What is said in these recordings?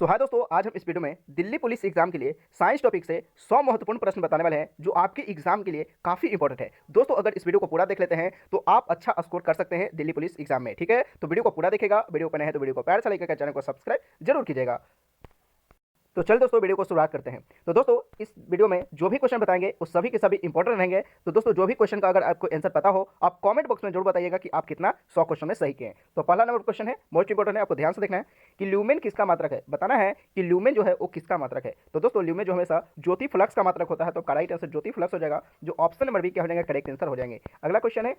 सो हाय दोस्तों, आज हम इस वीडियो में दिल्ली पुलिस एग्जाम के लिए साइंस टॉपिक से 100 महत्वपूर्ण प्रश्न बताने वाले हैं जो आपके एग्जाम के लिए काफी इंपॉर्टेंट है। दोस्तों अगर इस वीडियो को पूरा देख लेते हैं तो आप अच्छा स्कोर कर सकते हैं दिल्ली पुलिस एग्जाम में। ठीक है, तो वीडियो को पूरा देखेगा। वीडियो पर नए हैं तो वीडियो को प्यार से लाइक करके चैनल को सब्सक्राइब जरूर कीजिएगा। तो चल दोस्तों वीडियो को शुरुआत करते हैं। तो दोस्तों इस वीडियो में जो भी क्वेश्चन बताएंगे वो सभी के सभी इंपॉर्टेंट रहेंगे। तो दोस्तों जो भी क्वेश्चन का अगर आपको आंसर पता हो आप कमेंट बॉक्स में जरूर बताइएगा कि आप कितना 100 क्वेश्चन में सही किए हैं। तो पहला नंबर क्वेश्चन है, मोस्ट इंपॉर्टेंट है, आपको ध्यान से देखना है कि ल्यूमेन किसका मात्रक है। बताना है कि ल्यूमेन जो है वो किसका मात्रक है। तो दोस्तों ल्यूमेन जो हमेशा ज्योति फ्लक्स का मात्रक होता है, तो राइट आंसर ज्योति फ्लक्स हो जाएगा, जो ऑप्शन नंबर बी क्या हो जाएगा, करेक्ट आंसर हो जाएंगे। अगला क्वेश्चन है,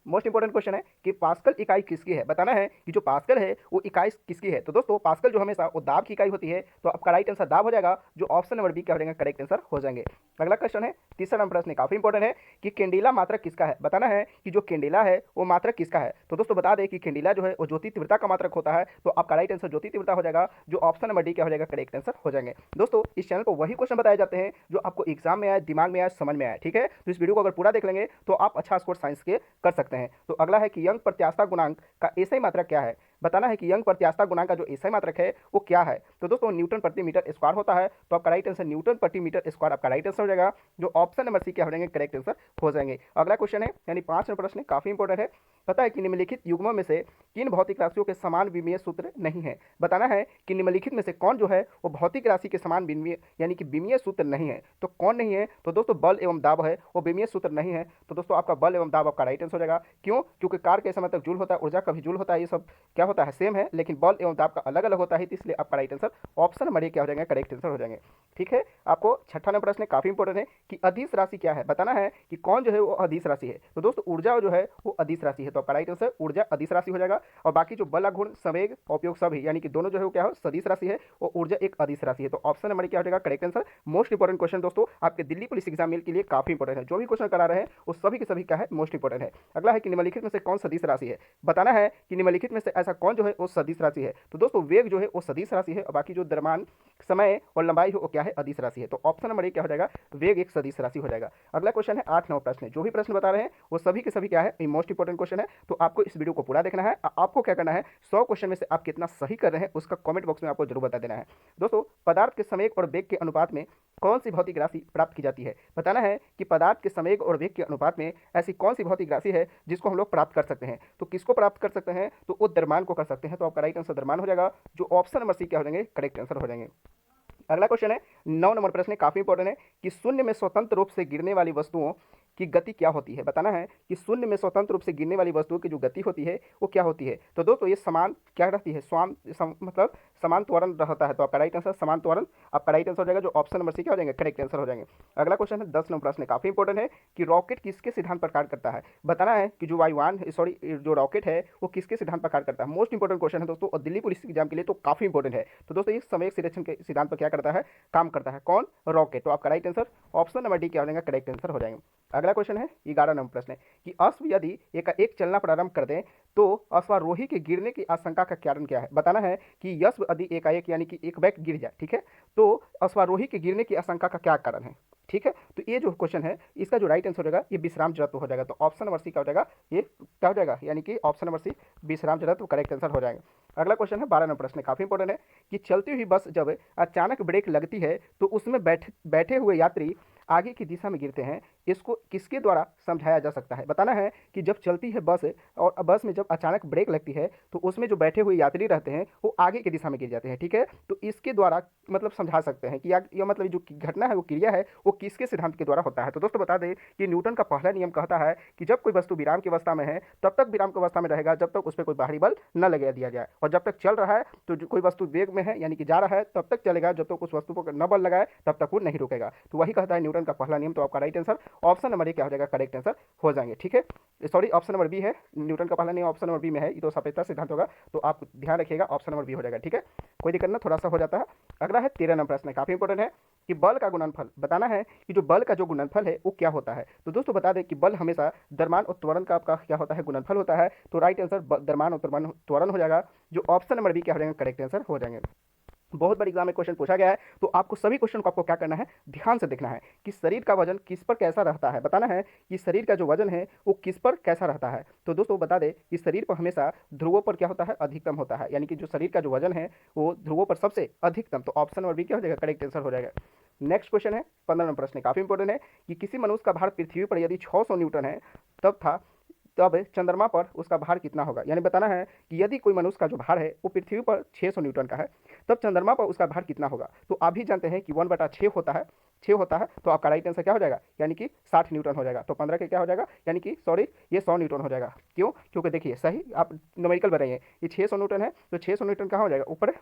मोस्ट इंपॉर्टेंट क्वेश्चन है कि पास्कल इकाई किसकी है। बताना है कि जो पास्कल है वो इकाई किसकी है। तो दोस्तों पास्कल जो हमेशा वो दाब की इकाई होती है, तो आपका राइट आंसर दाब हो जाएगा, जो ऑप्शन नंबर बी क्या हो जाएगा, करेक्ट आंसर हो जाएंगे। अगला क्वेश्चन है, तीसरा नंबर प्रश्न काफी इंपॉर्टेंट है कि कैंडिला मात्रक किसका है। बताना है कि जो कैंडिला है वो मात्रक किसका है। तो दोस्तों बता दें कि कैंडिला जो है वो ज्योति तीव्रता का मात्रक होता है, तो आपका राइट आंसर ज्योति तीव्रता हो जाएगा, जो ऑप्शन नंबर डी क्या हो जाएगा, करेक्ट आंसर हो जाएंगे। दोस्तों इस चैनल पर वही क्वेश्चन बताए जाते हैं जो आपको एग्जाम में आए, दिमाग में आए, समझ में आए। ठीक है, तो इस वीडियो को अगर पूरा देख लेंगे तो आप अच्छा स्कोर साइंस के कर सकते हैं। तो अगला है कि यंग प्रत्यास्थता गुणांक का एसआई मात्रक क्या है। बताना है कि यंग प्रत्यास्थता गुणांक का जो एसआई मात्रक है वो क्या है। तो दोस्तों न्यूटन प्रति मीटर स्क्वायर होता है, तो आपका राइट आंसर न्यूटन प्रति मीटर स्क्वायर आपका राइट आंसर हो जाएगा, जो ऑप्शन नंबर सी क्या हो जाएंगे, करेक्ट आंसर हो जाएंगे। अगला क्वेश्चन है यानी 5 नंबर प्रश्न काफी इंपॉर्टेंट है। पता है कि निम्नलिखित युग्मों में से किन भौतिक राशियों के समान विमीय सूत्र नहीं है। बताना है कि निम्नलिखित में से कौन जो है वो भौतिक राशि के समान विमीय यानी कि विमीय सूत्र नहीं है। तो कौन नहीं है, तो दोस्तों बल एवं दाब है, वो विमीय सूत्र नहीं है। तो दोस्तों आपका बल एवं दाब आपका राइट आंसर हो जाएगा। क्यों? क्योंकि कार के समय तक जूल होता है, ऊर्जा का भी जूल होता है, ये सब क्या होता है, सेम है, लेकिन बल एवं दाब का अलग अलग होता है, तो इसलिए आपका right answer option number A क्या हो जाएगा, करेक्ट आंसर हो जाएंगे। ठीक है, आपको छठा नंबर प्रश्न काफी इंपॉर्टेंट है कि अदिश राशि क्या है। बताना है कि कौन जो है वो अदिश राशि है। तो दोस्तों ऊर्जा जो है वो अदिश राशि है, तो आपका राइट आंसर ऊर्जा अदिश राशि हो जाएगा। और बाकी जो बल गुण संवेग उपयोग सभी यानी कि दोनों जो है वो क्या हो, सदिश राशि है, वो ऊर्जा एक अदिश राशि है। तो ऑप्शन नंबर क्या हो जाएगा, correct answer. Most important question दोस्तों आपके दिल्ली पुलिस एग्जाम मेल के लिए काफी इंपॉर्टेंट है। जो भी क्वेश्चन करा रहे हैं वो सभी के सभी क्या है, मोस्ट इंपॉर्टेंट है। अगला है कि निम्नलिखित में से कौन सदिश राशि है। बताना है कि निम्नलिखित में से ऐसा कौन जो है वो सदिश राशि है। तो दोस्तों वेग जो है वो सदिश राशि है, और बाकी जो द्रव्यमान समय और लंबाई हो वो क्या है, अदिश राशि है। तो ऑप्शन नंबर ए क्या हो जाएगा, वेग एक सदिश राशि हो जाएगा। अगला क्वेश्चन है 8 9 प्रश्न। जो भी प्रश्न बता रहे हैं वो सभी के सभी क्या है, मोस्ट इंपॉर्टेंट क्वेश्चन है। तो आपको इस वीडियो को पूरा देखना है। आपको क्या करना है, 100 क्वेश्चन में से आप कितना सही कर रहे हैं उसका कमेंट बॉक्स में आपको जरूर बता देना है। दोस्तों पदार्थ के संवेग और वेग के अनुपात में कौन सी भौतिक राशि प्राप्त की जाती है। बताना है कि पदार्थ के संवेग और वेग के अनुपात में ऐसी कौन सी भौतिक राशि है जिसको हम लोग प्राप्त कर सकते हैं। तो किसको प्राप्त कर सकते हैं, तो वो द्रव्यमान को कर सकते हैं। तो आपका राइट आंसर द्रव्यमान हो जाएगा, जो ऑप्शन नंबर सी क्या हो जाएंगे, करेक्ट आंसर हो जाएंगे। अगला क्वेश्चन है 9 नंबर प्रश्न काफी इंपॉर्टेंट है कि शून्य में स्वतंत्र रूप से गिरने वाली वस्तुओं की गति क्या होती है। बताना है कि शून्य में स्वतंत्र रूप से गिरने वाली वस्तुओं की जो गति होती है वो क्या होती है। तो दोस्तों ये समान क्या रहती है, मतलब समान त्वरण रहता है। तो आपका राइट आंसर समान त्वरण आपका राइट आंसर हो जाएगा, जो ऑप्शन नंबर सी क्या हो जाएंगे, करेक्ट आंसर हो जाएंगे। अगला क्वेश्चन है 10 नंबर प्रश्न काफी इंपॉर्टेंट है कि रॉकेट किसके सिद्धांत पर कार्य करता है। बताना है कि जो वायुयान सॉरी जो रॉकेट है वो किसके सिद्धांत पर कार्य करता है। मोस्ट इंपॉर्टेंट क्वेश्चन है दोस्तों, और दिल्ली पुलिस एग्जाम के लिए तो काफी इंपॉर्टेंट है। तो दोस्तों ये समय संरक्षण के सिद्धांत पर क्या करता है, काम करता है। कौन, रॉकेट। तो आपका right answer option number D क्या हो जाएगा, करेक्ट आंसर हो जाएंगे। अगला क्वेश्चन है 11 नंबर प्रश्न कि अश्व यदि एक चलना प्रारंभ कर दें तो अश्वारोही के गिरने की आशंका का कारण क्या है। बताना है कि अश्व यदि एकाएक यानी कि एक बैग गिर जाए, ठीक है, तो अश्वारोही के गिरने की आशंका का क्या कारण है। ठीक है, तो ये जो क्वेश्चन है इसका जो राइट आंसर हो जाएगा ये विश्राम जड़त्व हो जाएगा। तो ऑप्शन नंबर सी क्या हो जाएगा, ये क्या हो जाएगा, यानी कि ऑप्शन नंबर सी विश्राम जड़त्व करेक्ट आंसर हो जाएगा। अगला क्वेश्चन है 12 नंबर प्रश्न काफी इंपॉर्टेंट है कि चलती हुई बस जब अचानक ब्रेक लगती है तो उसमें बैठे हुए यात्री आगे की दिशा में गिरते हैं, इसको किसके द्वारा समझाया जा सकता है। बताना है कि जब चलती है बस और बस में जब अचानक ब्रेक लगती है तो उसमें जो बैठे हुए यात्री रहते हैं वो आगे की दिशा में गिर जाते हैं। ठीक है, तो इसके द्वारा मतलब समझा सकते हैं कि यह मतलब जो घटना है वो क्रिया है वो किसके सिद्धांत के द्वारा होता है। तो दोस्तों बता दें कि न्यूटन का पहला नियम कहता है कि जब कोई वस्तु विराम की अवस्था में है तब तक विराम की अवस्था में रहेगा जब तक उस पर कोई बाहरी बल न लगा दिया जाए, और जब तक चल रहा है तो कोई वस्तु वेग में है यानी कि जा रहा है तब तक चलेगा, जब तक उस वस्तु पर न बल लगाए तब तक वो नहीं रुकेगा। तो वही कहता है न्यूटन का पहला नियम। तो आपका right answer option number A क्या हो जाएगा, करेक्ट आंसर हो जाएंगे। ठीक है, सॉरी ऑप्शन नंबर बी है, न्यूटन का पहला नियम ऑप्शन नंबर बी में है, ये तो सापेक्षता सिद्धांत होगा, तो आप ध्यान रखिएगा ऑप्शन नंबर बी हो जाएगा। ठीक है, कोई दिक्कत ना, थोड़ा सा हो जाता है। अगला है 13 नंबर प्रश्न काफी इंपॉर्टेंट है कि बल का गुणनफल। बताना है कि जो बल का जो गुणनफल है वो क्या होता है। तो दोस्तों बता दें कि बल हमेशा द्रव्यमान और त्वरण का आपका क्या होता है, गुणनफल होता है। तो राइट आंसर द्रव्यमान और त्वरण हो जाएगा, जो ऑप्शन नंबर बी क्या हो जाएगा, करेक्ट आंसर हो जाएंगे। बहुत बड़ी एग्जाम में क्वेश्चन पूछा गया है, तो आपको सभी क्वेश्चन को आपको क्या करना है, ध्यान से देखना है कि शरीर का वजन किस पर कैसा रहता है। बताना है कि शरीर का जो वजन है वो किस पर कैसा रहता है। तो दोस्तों बता दें कि शरीर पर हमेशा ध्रुवों पर क्या होता है, अधिकतम होता है, यानी कि जो शरीर का जो वजन है वो ध्रुवों पर सबसे अधिकतम। तो ऑप्शन नंबर बी क्या हो जाएगा, करेक्ट आंसर हो जाएगा। नेक्स्ट क्वेश्चन है 15 नंबर प्रश्न, काफी इंपॉर्टेंट है कि किसी मनुष्य का भार पृथ्वी पर यदि 600 न्यूटन है तब चंद्रमा पर उसका भार कितना होगा। यानी बताना है कि यदि कोई मनुष्य का जो भार है वो पृथ्वी पर 600 न्यूटन का है, तब चंद्रमा पर उसका भार कितना होगा। तो आप भी जानते हैं कि 1/6 होता है, 6 होता है, तो आपका राइट आंसर क्या हो जाएगा, यानी कि 60 न्यूटन हो जाएगा। तो 15 के क्या हो जाएगा, यानी कि सॉरी ये 100 न्यूटन हो जाएगा। क्यों, क्योंकि देखिए सही आप न्यूमेरिकल बनाइए, ये 600 न्यूटन है, तो 600 न्यूटन कहाँ हो जाएगा, ऊपर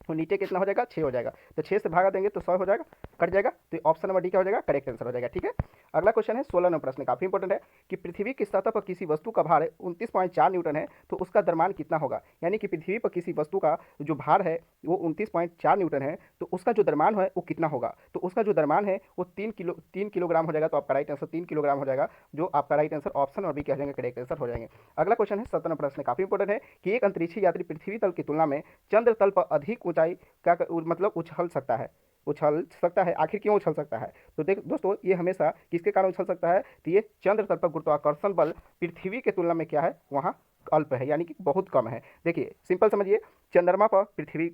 और नीचे कितना हो जाएगा, 6 हो जाएगा। तो 6 से भागा देंगे तो 100 हो जाएगा, कट जाएगा। तो ऑप्शन नंबर डी क्या हो जाएगा, करेक्ट आंसर हो जाएगा। ठीक है, अगला क्वेश्चन है 16 नंबर प्रश्न, काफी इंपॉर्टेंट है कि पृथ्वी की सतह पर किसी वस्तु का भार 29.4 न्यूटन है, तो उसका द्रव्यमान कितना होगा। यानी कि पृथ्वी पर किसी वस्तु का जो भार है वो 29.4 न्यूटन है, तो उसका जो द्रव्यमान है वो कितना होगा। तो उसका जो द्रव्यमान है वो 3 किलोग्राम हो जाएगा। तो आपका राइट आंसर 3 किलोग्राम हो जाएगा, जो आपका राइट आंसर ऑप्शन और बी क्या हो जाएंगे, करेक्ट आंसर हो जाएंगे। अगला क्वेश्चन है 17 प्रश्न, काफी इंपॉर्टेंट है कि एक अंतरिक्षी यात्री पृथ्वी तल की तुलना में चंद्र तल पर अधिक ऊंचाई क्या मतलब उछल सकता है, उछल सकता है। आखिर क्यों उछल सकता है, तो देख दोस्तों ये हमेशा किसके कारण उछल सकता है, तो ये चंद्र तल पर गुरुत्वाकर्षण बल पृथ्वी के तुलना में क्या है, वहाँ अल्प है, यानी कि बहुत कम है। देखिए सिंपल समझिए, चंद्रमा पर पृथ्वी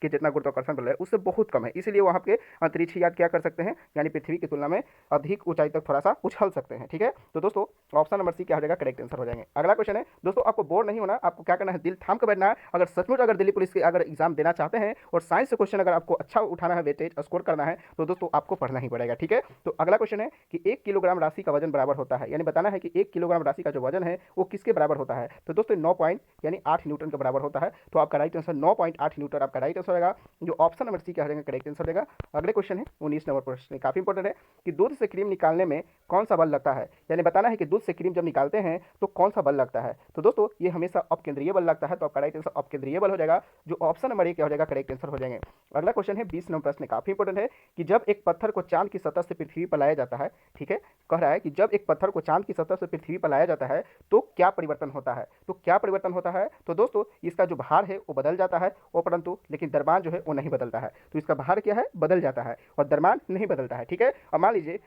के जितना गुरुत्वाकर्षण बल है उससे बहुत कम है, इसलिए वहाँ पे अंतरिक्ष यात्री क्या कर सकते हैं, यानी पृथ्वी की तुलना में अधिक ऊंचाई तक थोड़ा सा उछल सकते हैं। ठीक है, तो दोस्तों ऑप्शन नंबर सी क्या हो जाएगा, करेक्ट आंसर हो जाएंगे। अगला क्वेश्चन है दोस्तों, आपको बोर नहीं होना, आपको क्या करना है, दिल थाम कर बैठना है। अगर सचमुच अगर दिल्ली पुलिस के अगर एग्जाम देना चाहते हैं और साइंस से क्वेश्चन अगर आपको अच्छा उठाना है, वेटेज स्कोर करना है, तो दोस्तों आपको पढ़ना ही पड़ेगा। ठीक है, तो अगला क्वेश्चन है कि 1 किलोग्राम राशि का वजन बराबर होता है। यानी बताना है कि 1 किलोग्राम राशि का जो वजन है वो किसके बराबर होता है। तो दोस्तों 9 पॉइंट यानी 8 न्यूटन के बराबर होता है। तो आपका राइट आंसर 9.8 न्यूटन आपका राइट आंसर होगा, जो ऑप्शन नंबर सी क्या हो जाएगा, करेक्ट आंसर होगा। अगले क्वेश्चन है 19 नंबर प्रश्न, काफी इंपॉर्टेंट है कि दूध से क्रीम निकालने में कौन सा बल लगता है। यानी बताना है कि दूध से क्रीम जब निकालते हैं तो कौन सा बल लगता है। तो दोस्तों ये हमेशा अपकेंद्रीय बल लगता है। तो आपका राइट आंसर अपकेंद्रीय बल हो जाएगा, जो ऑप्शन नंबर ए क्या हो जाएगा, करेक्ट आंसर हो जाएंगे। अगला क्वेश्चन है 20 नंबर प्रश्न, काफी इंपॉर्टेंट है कि जब एक पत्थर को चांद की सतह से पृथ्वी पर लाया जाता है, ठीक है, कह रहा है कि जब एक पत्थर को चांद की सतह से पृथ्वी पर लाया जाता है तो क्या परिवर्तन होता है। तो क्या परिवर्तन होता है, तो दोस्तों इसका जो भार है वो बदल जाता है, वो परंतु लेकिन द्रव्यमान जो है वो नहीं बदलता है। तो इसका भार क्या है, बदल जाता है, और द्रव्यमान नहीं बदलता है। ठीक है, और मान लीजिए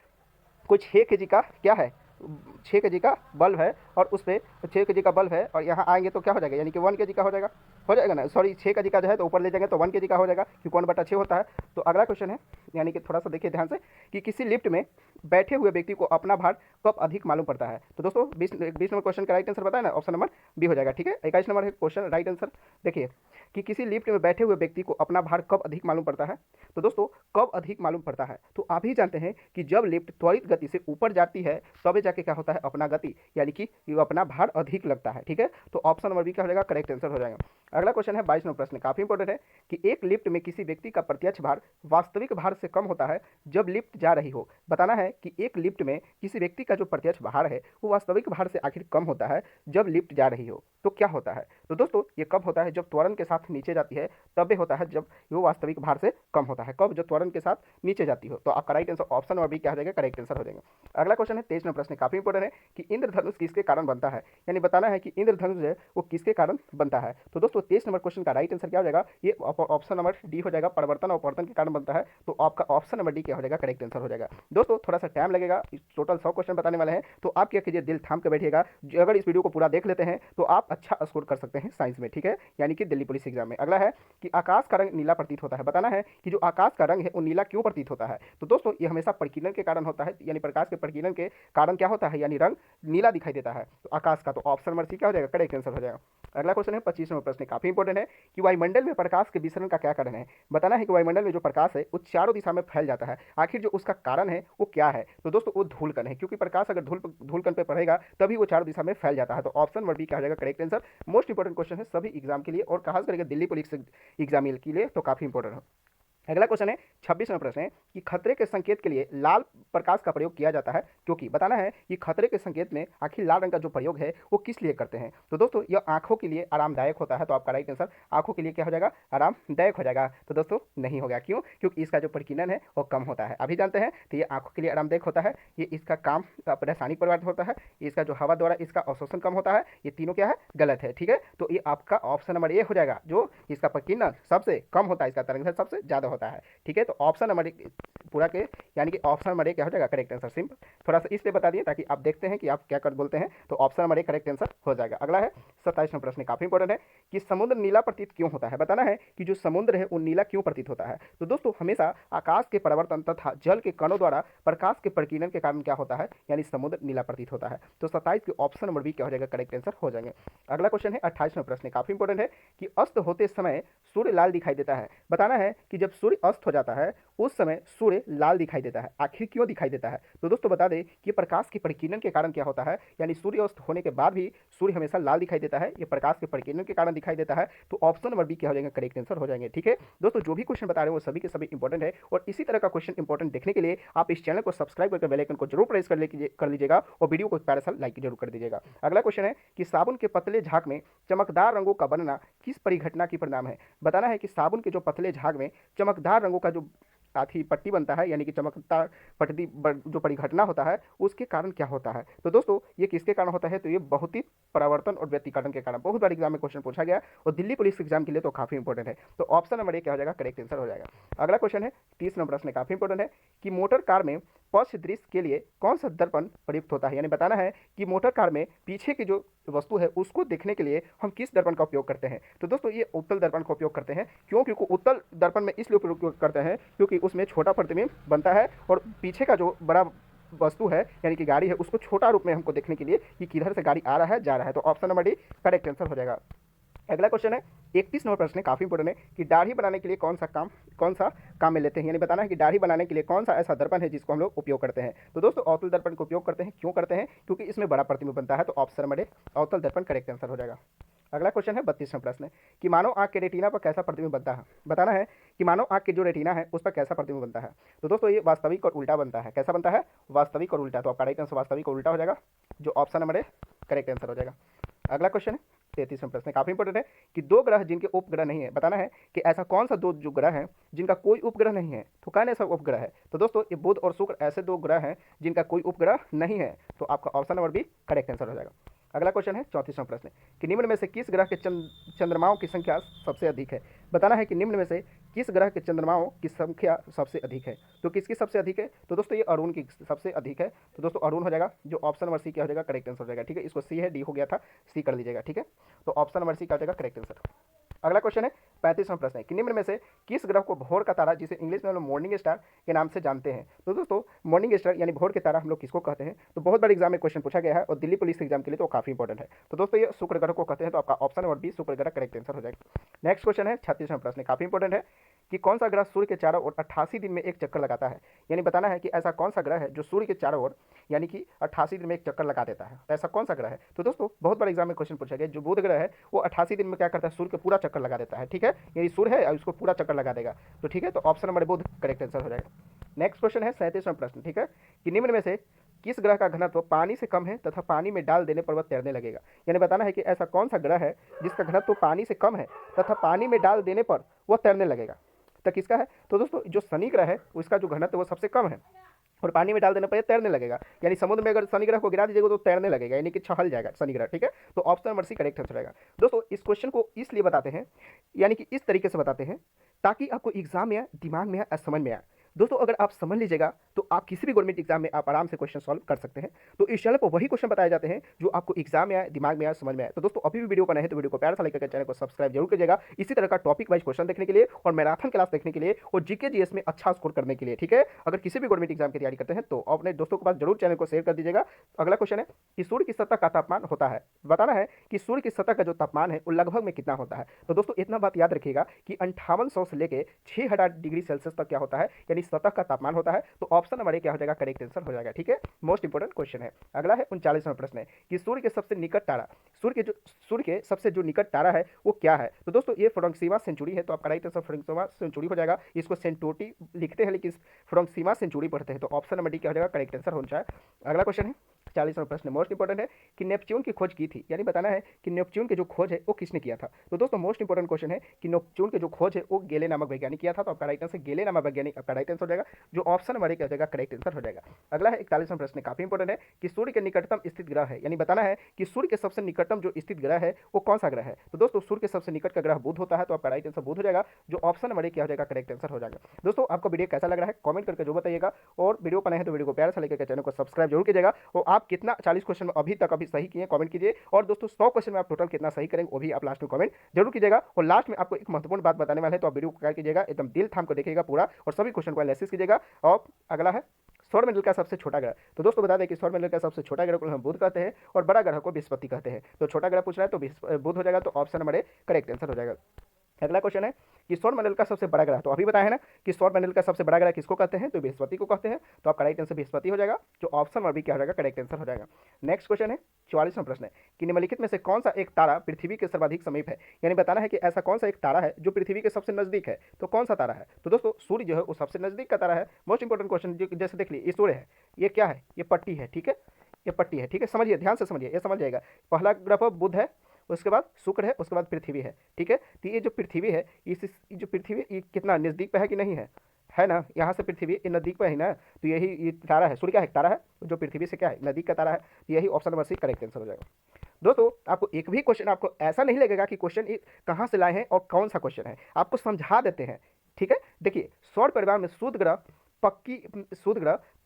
कोई 6 केजी का क्या है, 6 केजी का बल्ब है, और उस पर 6 केजी का बल्ब है, और यहाँ आएंगे तो क्या हो जाएगा, यानी कि 1 केजी का हो जाएगा ना, सॉरी 6 केजी का जो है तो ऊपर ले जाएंगे तो 1 केजी का हो जाएगा, क्योंकि 1/6 होता है। तो अगला क्वेश्चन है, यानी कि थोड़ा सा देखिए ध्यान से, कि किसी लिफ्ट में बैठे हुए व्यक्ति को अपना भार कब अधिक मालूम पड़ता है। तो दोस्तों 20 नंबर क्वेश्चन का राइट आंसर बताया ना, ऑप्शन नंबर बी हो जाएगा। ठीक है, 21 नंबर है क्वेश्चन, राइट आंसर देखिए कि किसी लिफ्ट में बैठे हुए व्यक्ति को अपना भार कब अधिक मालूम पड़ता है। तो दोस्तों कब अधिक मालूम पड़ता है, तो आप ही जानते हैं कि जब लिफ्ट त्वरित गति से ऊपर जाती है तभी जाके क्या होता है, अपना गति, यानी कि अपना भार अधिक लगता है। ठीक है, तो ऑप्शन नंबर बी क्या हो जाएगा, करेक्ट आंसर हो जाएगा। अगला क्वेश्चन है 22 नंबर प्रश्न, काफी इंपॉर्टेंट है कि एक लिफ्ट में किसी व्यक्ति का प्रत्यक्ष भार वास्तविक भार से कम होता है जब लिफ्ट जा रही हो। बताना है कि एक लिफ्ट में किसी व्यक्ति का जो प्रत्यक्ष भार है वो वास्तविक भार से आखिर कम होता है जब लिफ्ट जा रही हो। तो क्या होता है, तो दोस्तों ये कब होता है, जब त्वरण के साथ नीचे जाती है तब होता है, जब वो वास्तविक भार से कम होता है। कब, जब त्वरण के साथ नीचे जाती हो। तो आपका right answer option number B क्या हो जाएगा, करेक्ट आंसर हो जाएगा। अगला क्वेश्चन है 23 नंबर प्रश्न, काफी इंपॉर्टेंट है कि इंद्रधनुष किसके कारण बनता है। यानी बताना है कि इंद्रधनुष है वो किसके कारण बनता है। तो दोस्तों 23 नंबर क्वेश्चन का राइट आंसर क्या हो जाएगा, ये ऑप्शन नंबर डी हो जाएगा, परिवर्तन और अपवर्तन के कारण बनता है। तो आपका ऑप्शन नंबर डी क्या हो जाएगा, करेक्ट आंसर हो जाएगा। दोस्तों थोड़ा सा टाइम लगेगा, टोटल 100 क्वेश्चन बताने वाले हैं, तो आप क्या कीजिए, दिल थाम के बैठिएगा। अगर इस वीडियो को पूरा देख लेते हैं तो आप अच्छा स्कोर कर सकते हैं साइंस में। ठीक है, यानी कि दिल्ली पुलिस एग्जाम में। अगला है कि आकाश का रंग नीला प्रतीत होता है। बताना है कि जो आकाश का रंग है वो नीला क्यों प्रतीत होता है। तो दोस्तों ये हमेशा प्रकीर्णन के कारण होता है, यानी प्रकाश के प्रकीर्णन के कारण क्या होता है, यानी रंग नीला दिखाई देता है तो आकाश का। तो ऑप्शन नंबर सी क्या हो जाएगा, करेक्ट आंसर हो जाएगा। अगला क्वेश्चन है 25 नंबर प्रश्न, काफी इंपॉर्टेंट है कि वायुमंडल में प्रकाश के विसरण का क्या कारण है। बताना है कि वायुमंडल में जो प्रकाश है वो चारों दिशा में फैल जाता है, आखिर जो उसका कारण है वो क्या है। तो दोस्तों वो धूलकण है, क्योंकि प्रकाश अगर धूलकण पे पड़ेगा तभी वो चारों दिशा में फैल जाता है। तो ऑप्शन नंबर बी क्या हो जाएगा, correct answer. Most important question है सभी एग्जाम के लिए, और खास करके दिल्ली पुलिस एग्जाम के लिए तो काफी इंपॉर्टेंट है। अगला क्वेश्चन है 26वां प्रश्न है कि खतरे के संकेत के लिए लाल प्रकाश का प्रयोग किया जाता है क्योंकि बताना है कि खतरे के संकेत में आखिर लाल रंग का जो प्रयोग है वो किस लिए करते हैं। तो दोस्तों यह आंखों के लिए आरामदायक होता है, तो आपका राइट आंसर आंखों के लिए क्या हो जाएगा, आरामदायक हो जाएगा। तो दोस्तों नहीं हो गया, क्यों? क्योंकि इसका जो प्रकीर्णन है वो कम होता है। अभी जानते हैं, तो ये आंखों के लिए आरामदायक होता है, ये इसका काम रासायनिक परिवर्तन होता है, इसका जो हवा द्वारा इसका अवशोषण कम होता है। ये तीनों क्या है, गलत है। ठीक है, तो ये आपका ऑप्शन नंबर ए हो जाएगा, जो इसका प्रकीर्णन सबसे कम होता है, इसका तरंग सबसे ज्यादा होता है। ठीक है, तो ऑप्शन नंबर पूरा के यानी कि ऑप्शन नंबर ए क्या हो जाएगा, करेक्ट आंसर। सिंपल थोड़ा सा इसलिए बता दिए ताकि आप देखते हैं कि आप क्या कर बोलते हैं, तो option number A correct answer हो जाएगा। अगला है 27वां प्रश्न, काफी इंपॉर्टेंट है कि समुद्र नीला प्रतीत क्यों होता है। बताना है कि जो समुद्र है वो नीला क्यों प्रतीत होता है। तो दोस्तों हमेशा आकाश के परिवर्तन तथा जल के कणों द्वारा प्रकाश के प्रकीर्णन के कारण क्या होता है, यानी समुद्र नीला प्रतीत होता है। तो 27 के ऑप्शन नंबर बी क्या हो जाएगा, करेक्ट आंसर हो जाएंगे। अगला क्वेश्चन है 28वां प्रश्न, काफी इंपॉर्टेंट है कि अस्त होते समय सूर्य लाल दिखाई देता है। बताना है कि जब सूर्य अस्त हो जाता है उस समय सूर्य लाल दिखाई देता है, आखिर क्यों दिखाई देता है। तो दोस्तों बता दें कि प्रकाश के प्रकीर्णन के कारण क्या होता है, यानी सूर्यास्त होने के बाद भी सूर्य हमेशा लाल दिखाई देता है, ये प्रकाश के प्रकीर्णन के कारण दिखाई देता है। तो ऑप्शन नंबर बी क्या हो जाएगा, करेक्ट आंसर हो जाएंगे। ठीक है दोस्तों, जो भी क्वेश्चन बता रहे हैं वो सभी के सभी इंपॉर्टेंट है, और इसी तरह का क्वेश्चन इंपॉर्टेंट देखने के लिए आप इस चैनल को सब्सक्राइब करके बेल आइकन को जरूर प्रेस कर लीजिएगा, और वीडियो को प्यारा सा लाइक जरूर कर दीजिएगा। अगला क्वेश्चन है कि साबुन के पतले झाग में चमकदार रंगों का बनना किस परिघटना की परिणाम है। बताना है कि साबुन के जो पतले झाग में चमकदार रंगों का जो आथी पट्टी बनता है, यानी कि चमकदार पट्टी जो परिघटना होता है उसके कारण क्या होता है। तो दोस्तों ये किसके कारण होता है, तो ये भौतिक परावर्तन और व्यतिकरण के कारण। बहुत बार एग्जाम में क्वेश्चन पूछा गया, और दिल्ली पुलिस एग्जाम के लिए तो काफी इंपॉर्टेंट है। तो ऑप्शन नंबर ए क्या हो जाएगा, करेक्ट आंसर हो जाएगा। अगला क्वेश्चन है 30 नंबर प्रश्न, काफी इंपॉर्टेंट है कि मोटर कार में पक्ष दृश्य के लिए कौन सा दर्पण प्रयुक्त होता है। यानी बताना है कि मोटर कार में पीछे की जो वस्तु है उसको देखने के लिए हम किस दर्पण का उपयोग करते हैं। तो दोस्तों ये उत्तल दर्पण का उपयोग करते हैं। क्योंकि उत्तल दर्पण में इसलिए उपयोग करते हैं क्योंकि उसमें छोटा प्रतिबिंब बनता है, और पीछे का जो बड़ा वस्तु है यानी कि गाड़ी है उसको छोटा रूप में हमको देखने के लिए कि किधर से गाड़ी आ रहा है, जा रहा है। तो option number D correct answer हो जाएगा। अगला क्वेश्चन है 31 नंबर प्रश्न, काफी इंपॉर्टेंट है कि दाढ़ी बनाने के लिए कौन सा काम में लेते हैं। यानी बताना है कि दाढ़ी बनाने के लिए कौन सा ऐसा दर्पण है जिसको हम लोग उपयोग करते हैं। तो दोस्तों अवतल दर्पण का उपयोग करते हैं। क्यों करते हैं, क्योंकि इसमें बड़ा प्रतिबिंब बनता है। तो ऑप्शन नंबर ए अवतल दर्पण करेक्ट आंसर हो जाएगा। अगला क्वेश्चन है 32वां प्रश्न कि मानव आंख के रेटिना पर कैसा प्रतिबिंब बनता है। बताना है कि मानव आंख के जो रेटिना है उस पर कैसा प्रतिबिंब बनता है। तो दोस्तों ये वास्तविक और उल्टा बनता है। कैसा बनता है, वास्तविक और उल्टा। तो आपका राइट आंसर वास्तविक और उल्टा हो जाएगा, जो option number A correct answer हो जाएगा। अगला क्वेश्चन है 33वां प्रश्न, काफी इंपॉर्टेंट है कि दो ग्रह जिनके उपग्रह नहीं है। बताना है कि ऐसा कौन सा दो जो ग्रह है जिनका कोई उपग्रह नहीं है। तो कौन ऐसा उपग्रह है। तो दोस्तों ये बुध और शुक्र ऐसे दो ग्रह हैं जिनका कोई उपग्रह नहीं है। तो आपका option number B correct answer हो जाएगा। अगला क्वेश्चन है 34वां प्रश्न कि निम्न में से किस ग्रह के चंद्रमाओं की संख्या सबसे अधिक है। बताना है कि निम्न में से किस ग्रह के चंद्रमाओं की संख्या सबसे अधिक है। तो किसकी सबसे अधिक है, तो दोस्तों ये अरुण की सबसे अधिक है। तो दोस्तों अरुण हो जाएगा, जो ऑप्शन नंबर सी क्या हो जाएगा, करेक्ट आंसर हो जाएगा। ठीक है, इसको सी है, डी हो गया था, सी कर लीजिएगा। ठीक है, तो ऑप्शन नंबर सी क्या हो जाएगा, करेक्ट आंसर। अगला क्वेश्चन है 35वां प्रश्न है कि निम्न में से किस ग्रह को भोर का तारा, जिसे इंग्लिश में हम लोग मॉर्निंग स्टार के नाम से जानते हैं। तो दोस्तों मॉर्निंग स्टार यानी भोर के तारा हम लोग किसको कहते हैं। तो बहुत बड़े एग्जाम में क्वेश्चन पूछा गया है, और दिल्ली पुलिस एग्जाम के लिए तो काफी इंपॉर्टेंट है। तो दोस्तों ये शुक्र ग्रह को कहते हैं। तो आपका ऑप्शन नंबर बी शुक्र ग्रह करेक्ट आंसर हो जाएगा। नेक्स्ट क्वेश्चन है 36वां प्रश्न, काफी इंपॉर्टेंट है कि कौन सा ग्रह सूर्य के चारों ओर 88 दिन में एक चक्कर लगाता है। यानी बताना है कि ऐसा कौन सा ग्रह है जो सूर्य के चारों ओर यानी कि 88 दिन में एक चक्कर लगा देता है। तो ऐसा कौन सा ग्रह है। तो दोस्तों बहुत बड़ा एग्जाम में क्वेश्चन पूछा गया, जो बुध ग्रह है वो 88 दिन में क्या करता है, सूर्य के पूरा चक्कर लगा देता है। ठीक है, यानी सूर्य है और उसको पूरा चक्कर लगा देगा। तो ठीक है, तो ऑप्शन नंबर बुध करेक्ट आंसर हो जाएगा। नेक्स्ट क्वेश्चन है 37वां प्रश्न, ठीक है, कि निम्न में से किस ग्रह का घनत्व पानी से कम है तथा पानी में डाल देने पर वह तैरने लगेगा। यानी बताना है कि ऐसा कौन सा ग्रह है जिसका घनत्व पानी से कम है तथा पानी में डाल देने पर वह तैरने लगेगा। तो किसका है, तो दोस्तों जो शनि ग्रह है उसका जो घनत्व वो सबसे कम है, और पानी में डाल देने पर ये तैरने लगेगा। यानी समुद्र में अगर शनि ग्रह को गिरा दीजिएगा तो तैरने लगेगा, यानी कि छहल जाएगा शनि ग्रह। ठीक है, तो option number C correct answer रहेगा। दोस्तों इस क्वेश्चन को इसलिए बताते हैं, यानी कि इस तरीके से बताते हैं ताकि आपको एग्जाम में आए, दिमाग में आए, समझ में आए। दोस्तों अगर आप समझ लीजिएगा तो आप किसी भी गवर्नमेंट एग्जाम में आप आराम से क्वेश्चन सॉल्व कर सकते हैं। तो इस चैनल पर वही क्वेश्चन बताए जाते हैं जो आपको एग्जाम में आए, दिमाग में आए, समझ में आए। तो दोस्तों अभी भी वीडियो बना है तो वीडियो को प्यार से लाइक करके चैनल को सब्सक्राइब जरूर कीजिएगा, इसी तरह का टॉपिक वाइज क्वेश्चन देखने के लिए और मैराथन क्लास देखने के लिए और जीके जीएस में अच्छा स्कोर करने के लिए। ठीक है, अगर किसी भी गवर्नमेंट एग्जाम की तैयारी करते हैं तो अपने दोस्तों के पास जरूर चैनल को शेयर कर दीजिएगा। अगला क्वेश्चन है कि सूर्य की सतह का तापमान होता है। बताना है कि सूर्य की सतह का जो तापमान है वो लगभग में कितना होता है। तो दोस्तों इतना बात याद रखिएगा कि 5800 से लेकर 6000 डिग्री सेल्सियस तक क्या होता है, यानी यानी सतह का तापमान होता है। तो ऑप्शन नंबर ए क्या हो जाएगा, करेक्ट आंसर हो जाएगा। ठीक है, मोस्ट इंपोर्टेंट क्वेश्चन है। अगला है 39वां प्रश्न है कि सूर्य के सबसे निकट तारा, सूर्य के सबसे जो निकट तारा है वो क्या है। तो दोस्तों ये फ्रोक्सीमा सेंचुरी है, तो आपका राइट आंसर फ्रोक्सीमा सेंचुरी हो जाएगा। इसको सेंटोटी लिखते हैं लेकिन फ्रोक्सीमा सेंचुरी पढ़ते हैं। तो ऑप्शन नंबर डी क्या हो जाएगा, करेक्ट आंसर होना चाहिए। अगला क्वेश्चन है 40वां प्रश्न, मोस्ट इंपोर्टेंट है कि नेपच्यून की खोज की थी, यानी बताना है कि नेपच्यून के जो खोज है वो किसने किया था। तो दोस्तों मोस्ट इंपोर्टेंट क्वेश्चन है कि नेपच्यून के जो खोज है वो गेले नामक वैज्ञानिक किया था। तो आपका राइट आंसर गेले नामक वैज्ञानिक आपका राइट आंसर हो जाएगा, जो ऑप्शन नंबर ए क्या हो जाएगा, करेक्ट आंसर हो जाएगा। अगला है 41वां प्रश्न, काफी इंपोर्टेंट है कि सूर्य के निकटतम स्थित ग्रह है, यानी बताना है कि सूर्य के सबसे निकटतम जो स्थित ग्रह है वो कौन सा ग्रह है। तो दोस्तों सूर्य के सबसे निकट का ग्रह बुध होता है। तो आपका राइट आंसर बुध हो जाएगा, जो ऑप्शन नंबर ए क्या हो जाएगा, करेक्ट आंसर हो जाएगा। दोस्तों आपको वीडियो कैसा लग रहा है कमेंट करके जो बताइएगा, और वीडियो बनाए हैं तो वीडियो को प्यार से लेकर चैनल को सब्सक्राइब जरूर कीजिएगा। और आप कितना 40 क्वेश्चन में अभी सही किए कमेंट कीजिए, और दोस्तों 100 क्वेश्चन में आप टोटल कितना सही करेंगे वो भी आप लास्ट में कमेंट जरूर कीजिएगा। और लास्ट में आपको एक महत्वपूर्ण बात बताने वाले हैं, तो आप वीडियो को क्या कीजिएगा, एकदम दिल थाम कर देखिएगा पूरा, और सभी क्वेश्चन को एनालिसिस कीजिएगा। और अगला है सौरमंडल का सबसे छोटा ग्रह। तो दोस्तों बता दें कि सौरमंडल का सबसे छोटा ग्रह को हम बुध कहते हैं, और बड़ा ग्रह को बृहस्पति कहते हैं। तो छोटा ग्रह पूछ रहा है तो बुध हो जाएगा, तो option number A correct answer हो जाएगा। अगला क्वेश्चन है कि सौरमंडल का सबसे बड़ा ग्रह, तो अभी बताया है ना कि सौरमंडल का सबसे बड़ा ग्रह किसको कहते हैं, तो बृहस्पति को कहते हैं। तो आपका राइट आंसर बृहस्पति हो जाएगा, जो ऑप्शन नंबर बी क्या हो जाएगा, करेक्ट आंसर हो जाएगा। नेक्स्ट क्वेश्चन है 44वां प्रश्न है कि निम्नलिखित में से कौन सा एक तारा पृथ्वी के सर्वाधिक समीप है, यानी बताना है कि ऐसा कौन सा एक तारा है जो पृथ्वी के सबसे नजदीक है। तो कौन सा तारा है। तो दोस्तों सूर्य जो है वो सबसे नजदीक का तारा है। मोस्ट इंपोर्टेंट क्वेश्चन, जैसे देख लीजिए ये सूर्य है, ये क्या है, ये पट्टी है। ठीक है, ये पट्टी है। ठीक है, समझिए ध्यान से समझिए, ये समझ जाएगा। पहला ग्रह पर बुध है, उसके बाद शुक्र है, उसके बाद पृथ्वी है। ठीक है, तो ये जो पृथ्वी है, जो पृथ्वी ये कितना नज़दीक पे है कि नहीं है ना, यहाँ से पृथ्वी ये नज़दीक पे है ना। तो यही ये तारा है, सूर्य क्या है, तारा है जो पृथ्वी से क्या है, नज़दीक का तारा है। तो यही option number C correct answer हो जाएगा। दोस्तों आपको एक भी क्वेश्चन आपको ऐसा नहीं लगेगा कि क्वेश्चन ये कहाँ से लाए हैं और कौन सा क्वेश्चन है, आपको समझा देते हैं। ठीक है, देखिए सौर परिवार में शुद्ध ग्रह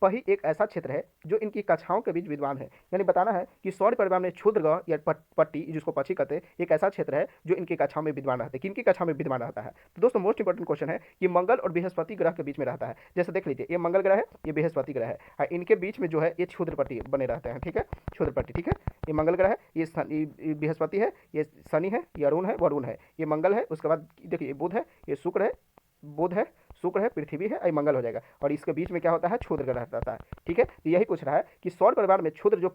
पही एक ऐसा क्षेत्र है जो इनकी कक्षाओं के बीच विद्वान है, यानी बताना है कि सौर परिवार में क्षुद्र ग्रह या पट्टी जिसको पक्षी कहते हैं, एक ऐसा क्षेत्र है जो इनकी कक्षाओं में विद्वान रहता है। किनकी कक्षाओं में विद्वान रहता है। तो दोस्तों मोस्ट इंपोर्टेंट क्वेश्चन है कि मंगल और बृहस्पति ग्रह के बीच में रहता है। जैसे देख लीजिए ये मंगल ग्रह है, ये बृहस्पति ग्रह है, इनके बीच में जो है ये क्षुद्र पट्टी बने रहते हैं। ठीक है, क्षुद्र पट्टी। ठीक है, ये मंगल ग्रह है, ये बृहस्पति है, ये शनि है, ये अरुण है, वरुण है, ये मंगल है। उसके बाद देखिए बुध है, ये बुध है, शुक्र है, पृथ्वी है, मंगल हो जाएगा, और इसके बीच में क्या होता है, क्षुद्र ग्रह रहता है। ठीक है, तो यही पूछ रहा है कि सौर परिवार में क्षुद्र जो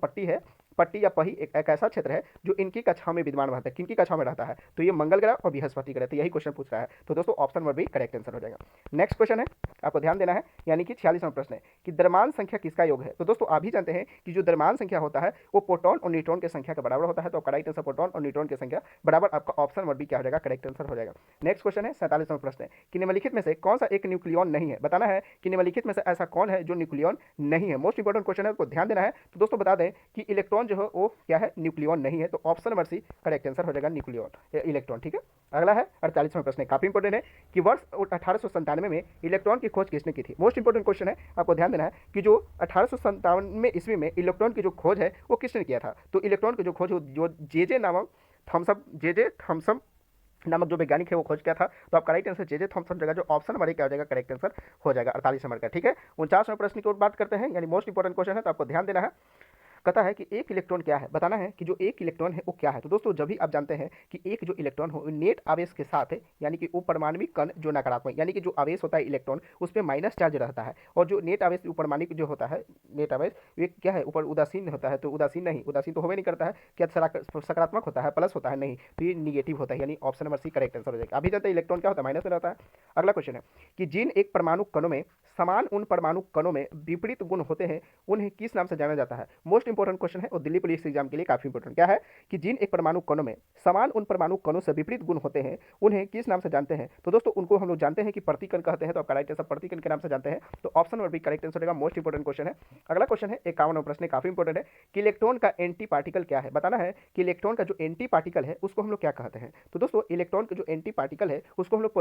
पट्टी या पही एक ऐसा क्षेत्र है जो इनकी कक्षा में विद्वान रहता है। किनकी कक्षा में रहता है, तो ये मंगल ग्रह और बृहस्पति ग्रह। तो यही क्वेश्चन पूछ रहा है, तो दोस्तों option number B correct answer हो जाएगा। नेक्स्ट क्वेश्चन है, आपको ध्यान देना है, यानी कि 46वां प्रश्न है कि द्रव्यमान संख्या किसका योग है। तो दोस्तों आप भी जानते हैं कि जो द्रव्यमान संख्या होता है वो प्रोटॉन और न्यूट्रॉन की संख्या के बराबर होता है। तो आपका राइट आंसर प्रोटॉन और न्यूट्रॉन की संख्या बराबर, आपका ऑप्शन नंबर बी क्या हो जाएगा, करेक्ट आंसर हो जाएगा। नेक्स्ट क्वेश्चन है 47वां प्रश्न है कि निम्नलिखित में से कौन सा एक न्यूक्लियॉन नहीं है। बताना है कि निम्नलिखित में से ऐसा कौन है जो न्यूक्लियॉन नहीं है। मोस्ट इंपोर्टेंट क्वेश्चन है, आपको ध्यान देना है। तो दोस्तों बता दें कि इलेक्ट्रॉन जो है वो क्या है, न्यूक्लियॉन नहीं है। तो option number C correct answer हो जाएगा, न्यूक्लियॉन इलेक्ट्रॉन। ठीक है, अगला है 48वां प्रश्न, काफी इंपोर्टेंट है कि वर्ष 1897 में इलेक्ट्रॉन की खोज किसने की थी। मोस्ट इंपोर्टेंट क्वेश्चन है, आपको ध्यान देना है कि जो 1897 ईस्वी में इलेक्ट्रॉन की जो खोज है वो किसने किया था। तो इलेक्ट्रॉन की जो खोज जो जे थॉमसन नामक जो वैज्ञानिक है वो खोज किया था। तो आपका राइट आंसर जे थॉमसन जगह, जो ऑप्शन नंबर क्या हो जाएगा, करेक्ट आंसर हो जाएगा 48 नंबर का। ठीक है, 49वें प्रश्न की ओर बात करते हैं, यानी मोस्ट इंपोर्टेंट क्वेश्चन है, तो आपको ध्यान देना है। कहता है कि एक इलेक्ट्रॉन क्या है। बताना है कि जो एक इलेक्ट्रॉन है वो क्या है। तो दोस्तों जब भी आप जानते हैं कि एक जो इलेक्ट्रॉन हो नेट आवेश के साथ है, यानी कि उपरमाणविक कण जो नकारात्मक, यानी कि जो आवेश होता है इलेक्ट्रॉन उस पर माइनस चार्ज रहता है, और जो नेट आवेश उपरमाणविक जो होता है नेट आवेश ये क्या है, ऊपर उदासीन होता है। तो उदासीन तो होवे नहीं करता है, क्या सकारात्मक होता है, प्लस होता है, नहीं, तो ये निगेटिव होता है, यानी option number C correct answer हो जाएगा। अभी जानते हैं इलेक्ट्रॉन क्या होता है, माइनस में रहता है। अगला क्वेश्चन है कि जिन एक परमाणु कणों में समान उन परमाणु कणों में विपरीत गुण होते हैं उन्हें किस नाम से जाना जाता है। मोस्ट इंपोर्टेंट क्वेश्चन है और दिल्ली पुलिस एग्जाम के लिए काफी इंपोर्टेंट क्या है कि जिन एक परमाणु कणों में समान उन परमाणु कणों से विपरीत गुण होते हैं उन्हें किस नाम से जानते हैं। तो दोस्तों उनको हम लोग जानते हैं कि प्रतिकण कहते हैं। तो आपका राइट आंसर प्रतिकण के नाम से जानते हैं। तो option number B correct answer होगा, मोस्ट इंपोर्टेंट क्वेश्चन है। अगला क्वेश्चन है 51वां प्रश्न, काफी इंपोर्टेंट है कि इलेक्ट्रॉन का एंटी पार्टिकल क्या है। बताना है कि इलेक्ट्रॉन का जो एंटी पार्टिकल है उसको हम लोग क्या कहते हैं। तो दोस्तों इलेक्ट्रॉन का जो एंटी पार्टिकल है उसको हम लोग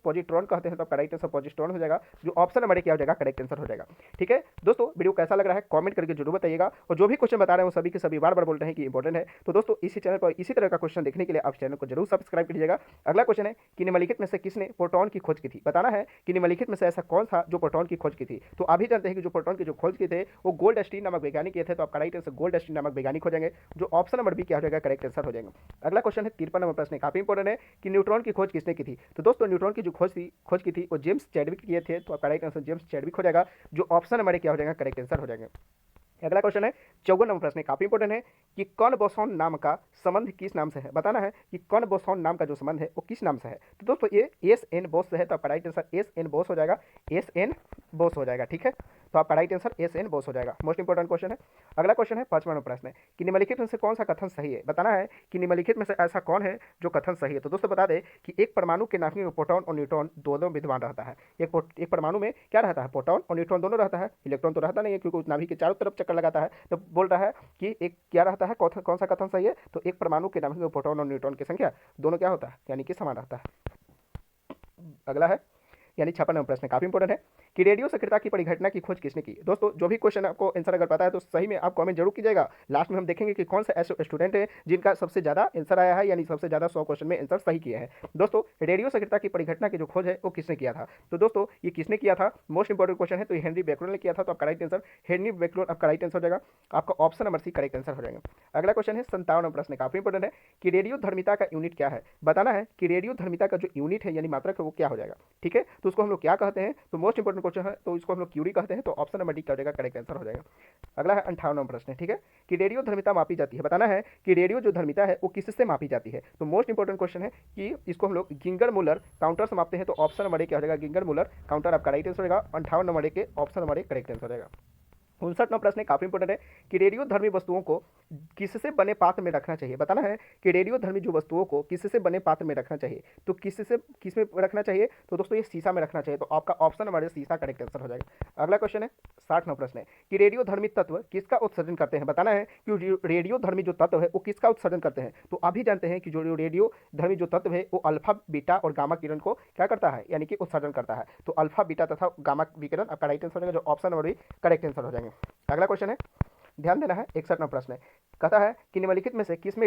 पॉजिट्रॉन कहते हैं। तो आपका राइट आंसर पॉजिट्रॉन हो जाएगा, जो ऑप्शन नंबर क्या हो जाएगा, करेक्ट आंसर हो जाएगा। ठीक है दोस्तों, वीडियो कैसा लग रहा है कमेंट करके जरूर बताइएगा, और जो भी क्वेश्चन बता रहे हैं वो सभी के सभी बार-बार बोल रहे हैं कि इंपॉर्टेंट है। तो दोस्तों इसी चैनल पर इसी तरह का क्वेश्चन देखने के लिए आप चैनल को जरूर सब्सक्राइब कीजिएगा। अगला क्वेश्चन है कि निम्नलिखित में से किसने प्रोटॉन की खोज की थी? बताना है कि निम्नलिखित में से ऐसा कौन था जो प्रोटॉन की खोज की थी? तो आप भी जानते हैं कि जो प्रोटॉन की जो खोज किए थे वो गोल्डस्टीन नामक वैज्ञानिक किए थे, तो आपका राइट आंसर गोल्डस्टीन नामक वैज्ञानिक हो जाएंगे, जो ऑप्शन नंबर बी क्या हो जाएगा, करेक्ट आंसर हो जाएगा। अगला क्वेश्चन है 53 नंबर प्रश्न, काफी इंपॉर्टेंट है कि न्यूट्रॉन की खोज किसने की थी? तो दोस्तों न्यूट्रॉन की जो खोज की थी वो जेम्स चैडविक किए थे, तो आपका राइट आंसर जेम्स चैडविक हो जाएगा, जो ऑप्शन नंबर क्या हो जाएगा, करेक्ट आंसर हो जाएगा। अगला क्वेश्चन है 54 नंबर प्रश्न, काफी इंपॉर्टेंट है कि कर्ण बोसॉन नाम का संबंध किस नाम से है? बताना है कि कर्ण बोसॉन नाम का जो संबंध है वो किस नाम से है? तो दोस्तों ये एस एन बोस से है, तो आपका right answer S N Bose हो जाएगा, एस एन बोस हो जाएगा। ठीक है, तो आपका right answer S N Bose हो जाएगा। मोस्ट इंपॉर्टेंट क्वेश्चन है। अगला क्वेश्चन है 55 नंबर प्रश्न कि निम्नलिखित में से कौन सा कथन सही है? बताना है कि निम्नलिखित में से ऐसा कौन है जो कथन सही है। तो दोस्तों बता दें कि एक परमाणु के नाभिक में प्रोटॉन और न्यूट्रॉन दोनों विद्यमान रहता है। एक परमाणु में क्या रहता है? प्रोटॉन और न्यूट्रॉन दोनों रहता है, इलेक्ट्रॉन तो रहता नहीं है क्योंकि उस नाभिक के चारों तरफ चक्कर लगाता है। तो बोल रहा है कि एक क्या रहता है, कौन सा कथन सही है? तो एक परमाणु के नाभिक में प्रोटॉन और न्यूट्रॉन की संख्या दोनों क्या होता है, यानी कि समान रहता है। अगला है यानी 56 नंबर प्रश्न, काफी इंपॉर्टेंट है कि रेडियो सक्रियता की परिघटना की खोज किसने की? दोस्तों जो भी क्वेश्चन आपको आंसर अगर पता है तो सही में आप कमेंट जरूर कीजिएगा। लास्ट में हम देखेंगे कि कौन से ऐसे स्टूडेंट हैं जिनका सबसे ज्यादा आंसर आया है, यानी सबसे ज्यादा 100 क्वेश्चन में आंसर सही किया है। दोस्तों रेडियो सक्रियता की परिघटना की जो खोज है वो किसने किया था? तो दोस्तों ये किसने किया था, मोस्ट इंपॉर्टेंट क्वेश्चन है, तो ये हेनरी बेक्वेल ने किया था, तो आपका राइट आंसर हेनरी बेक्वेल आपका राइट आंसर हो जाएगा, आपका option number C correct answer हो जाएगा। अगला क्वेश्चन है 57 नंबर प्रश्न, काफी इंपॉर्टेंट है कि रेडियो धर्मिता का यूनिट क्या है? बताना है कि रेडियो धर्मिता का जो यूनिट है यानी मात्रक है वो क्या हो जाएगा। ठीक है, तो उसको हम लोग क्या कहते हैं? तो मोस्ट इंपॉर्टेंट क्वेश्चन है, तो इसको हम लोग क्यूरी कहते हैं, तो ऑप्शन नंबर डी क्या हो जाएगा, करेक्ट आंसर हो जाएगा। अगला है 58 नंबर प्रश्न, ठीक है, कि रेडियो धर्मिता मापी जाती है। बताना है कि रेडियो जो धर्मिता है वो किससे मापी जाती है? तो मोस्ट इंपॉर्टेंट क्वेश्चन है कि इसको हम लोग गिंगर मुलर काउंटर से मापते हैं, तो ऑप्शन नंबर ए क्या हो जाएगा, गिंगर मुलर काउंटर आपका राइट आंसर होगा। 58 नंबर ए के option number A correct answer रहेगा। 59 प्रश्न काफी इंपॉर्टेंट है कि रेडियो धर्मी वस्तुओं को किससे बने पात्र में रखना चाहिए? बताना है कि रेडियो धर्मी जो वस्तुओं को किससे बने पात्र में रखना चाहिए, तो किसमें रखना चाहिए? तो दोस्तों ये शीशा में रखना चाहिए, तो आपका ऑप्शन नंबर शीशा करेक्ट आंसर हो जाएगा। अगला क्वेश्चन है 60 प्रश्न है कि रेडियो धर्मी तत्व किसका उत्सर्जन करते हैं? बताना है कि रेडियो धर्मी जो तत्व है वो किसका उत्सर्जन करते हैं? तो अभी जानते हैं कि जो रेडियो धर्मी जो तत्व है वो अल्फा बीटा और गामा किरण को क्या करता है, यानी कि उत्सर्जन करता है। तो अल्फा बीटा तथा गामा विकिरण आपका राइट आंसर हो जाएगा, जो ऑप्शन नंबर भी करेक्ट आंसर हो जाएंगे। अगला क्वेश्चन है, ध्यान देना है, 61वां प्रश्न है, कहता है कि निम्नलिखित में से किसमें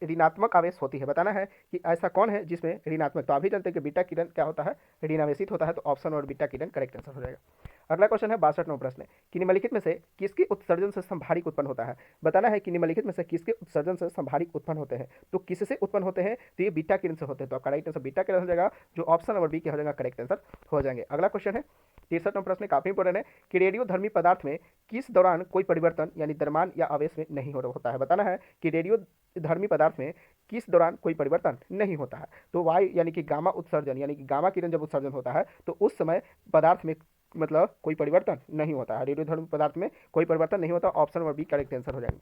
ऋणात्मक आवेश होती है? बताना है कि ऐसा कौन है जिसमें ऋणात्मक, तो अभी जानते हैं कि बीटा किरण क्या होता है, ऋणावेशित होता है, तो ऑप्शन और बीटा किरण करेक्ट आंसर हो जाएगा। अगला क्वेश्चन है 62वां प्रश्न कि निम्नलिखित में से किसके उत्सर्जन से संभारिक उत्पन्न होता है? बताना है कि निम्नलिखित में से किसके उत्सर्जन से संभारिक उत्पन्न होते हैं? तो किससे उत्पन्न होते हैं? तो ये बीटा किरण से होते हैं, तो आपका राइट आंसर बीटा किरण हो जाएगा, जो ऑप्शन नंबर बी क्या हो जाएगा, करेक्ट आंसर हो जाएंगे। अगला क्वेश्चन है 63वां प्रश्न, काफी इंपॉर्टेंट है कि रेडियो धर्मी पदार्थ में किस दौरान कोई परिवर्तन यानी द्रव्यमान या आवेश में नहीं होता है? बताना है कि रेडियो धर्मी पदार्थ में किस दौरान कोई परिवर्तन नहीं होता है? तो वायु यानी कि गामा उत्सर्जन यानी कि गामा किरण जब उत्सर्जन होता है तो उस समय पदार्थ में मतलब कोई परिवर्तन नहीं होता है, रेडियो धर्मी पदार्थ में कोई परिवर्तन नहीं होता, option number B correct answer हो जाएगा।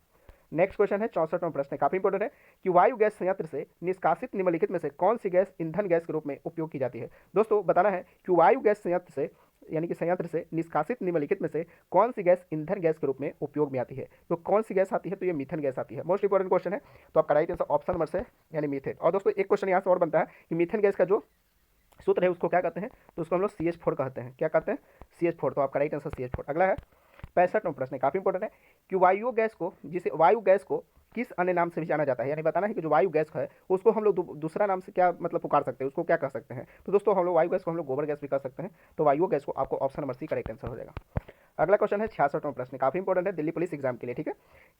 नेक्स्ट क्वेश्चन है 64वां प्रश्न, काफी इंपॉर्टेंट है कि वायु गैस संयंत्र से निष्कासित निम्नलिखित में से कौन सी गैस ईंधन गैस के रूप में उपयोग की जाती है? दोस्तों बताना है कि वायु गैस संयंत्र से यानी कि संयंत्र से निष्कासित निम्नलिखित में से कौन सी गैस ईंधन गैस के रूप में उपयोग में आती है? तो कौन सी गैस आती है? तो ये मीथेन गैस आती है। मोस्ट इंपॉर्टेंट क्वेश्चन है, तो आपका राइट आंसर ऑप्शन नंबर से यानी मीथेन। और दोस्तों एक क्वेश्चन यहाँ से और बनता है कि मीथेन गैस का जो सूत्र है उसको क्या कहते हैं? तो उसको हम लोग CH4 कहते हैं। क्या कहते हैं? CH4, तो आपका राइट आंसर CH4। अगला है 65वां प्रश्न, काफी इंपॉर्टेंट है कि वायु गैस को किस अन्य नाम से भी जाना जाता है? यानी बताना है कि जो वायु गैस है उसको हम लोग दूसरा नाम से क्या मतलब पुकार सकते हैं, उसको क्या कह सकते हैं? तो दोस्तों हम लोग वायु गैस को हम लोग गोबर गैस भी कह सकते हैं, तो वायु गैस को आपको option number C correct answer हो जाएगा। अगला क्वेश्चन है 66वां प्रश्न, काफी इंपॉर्टेंट है दिल्ली पुलिस एग्जाम के लिए, ठीक है,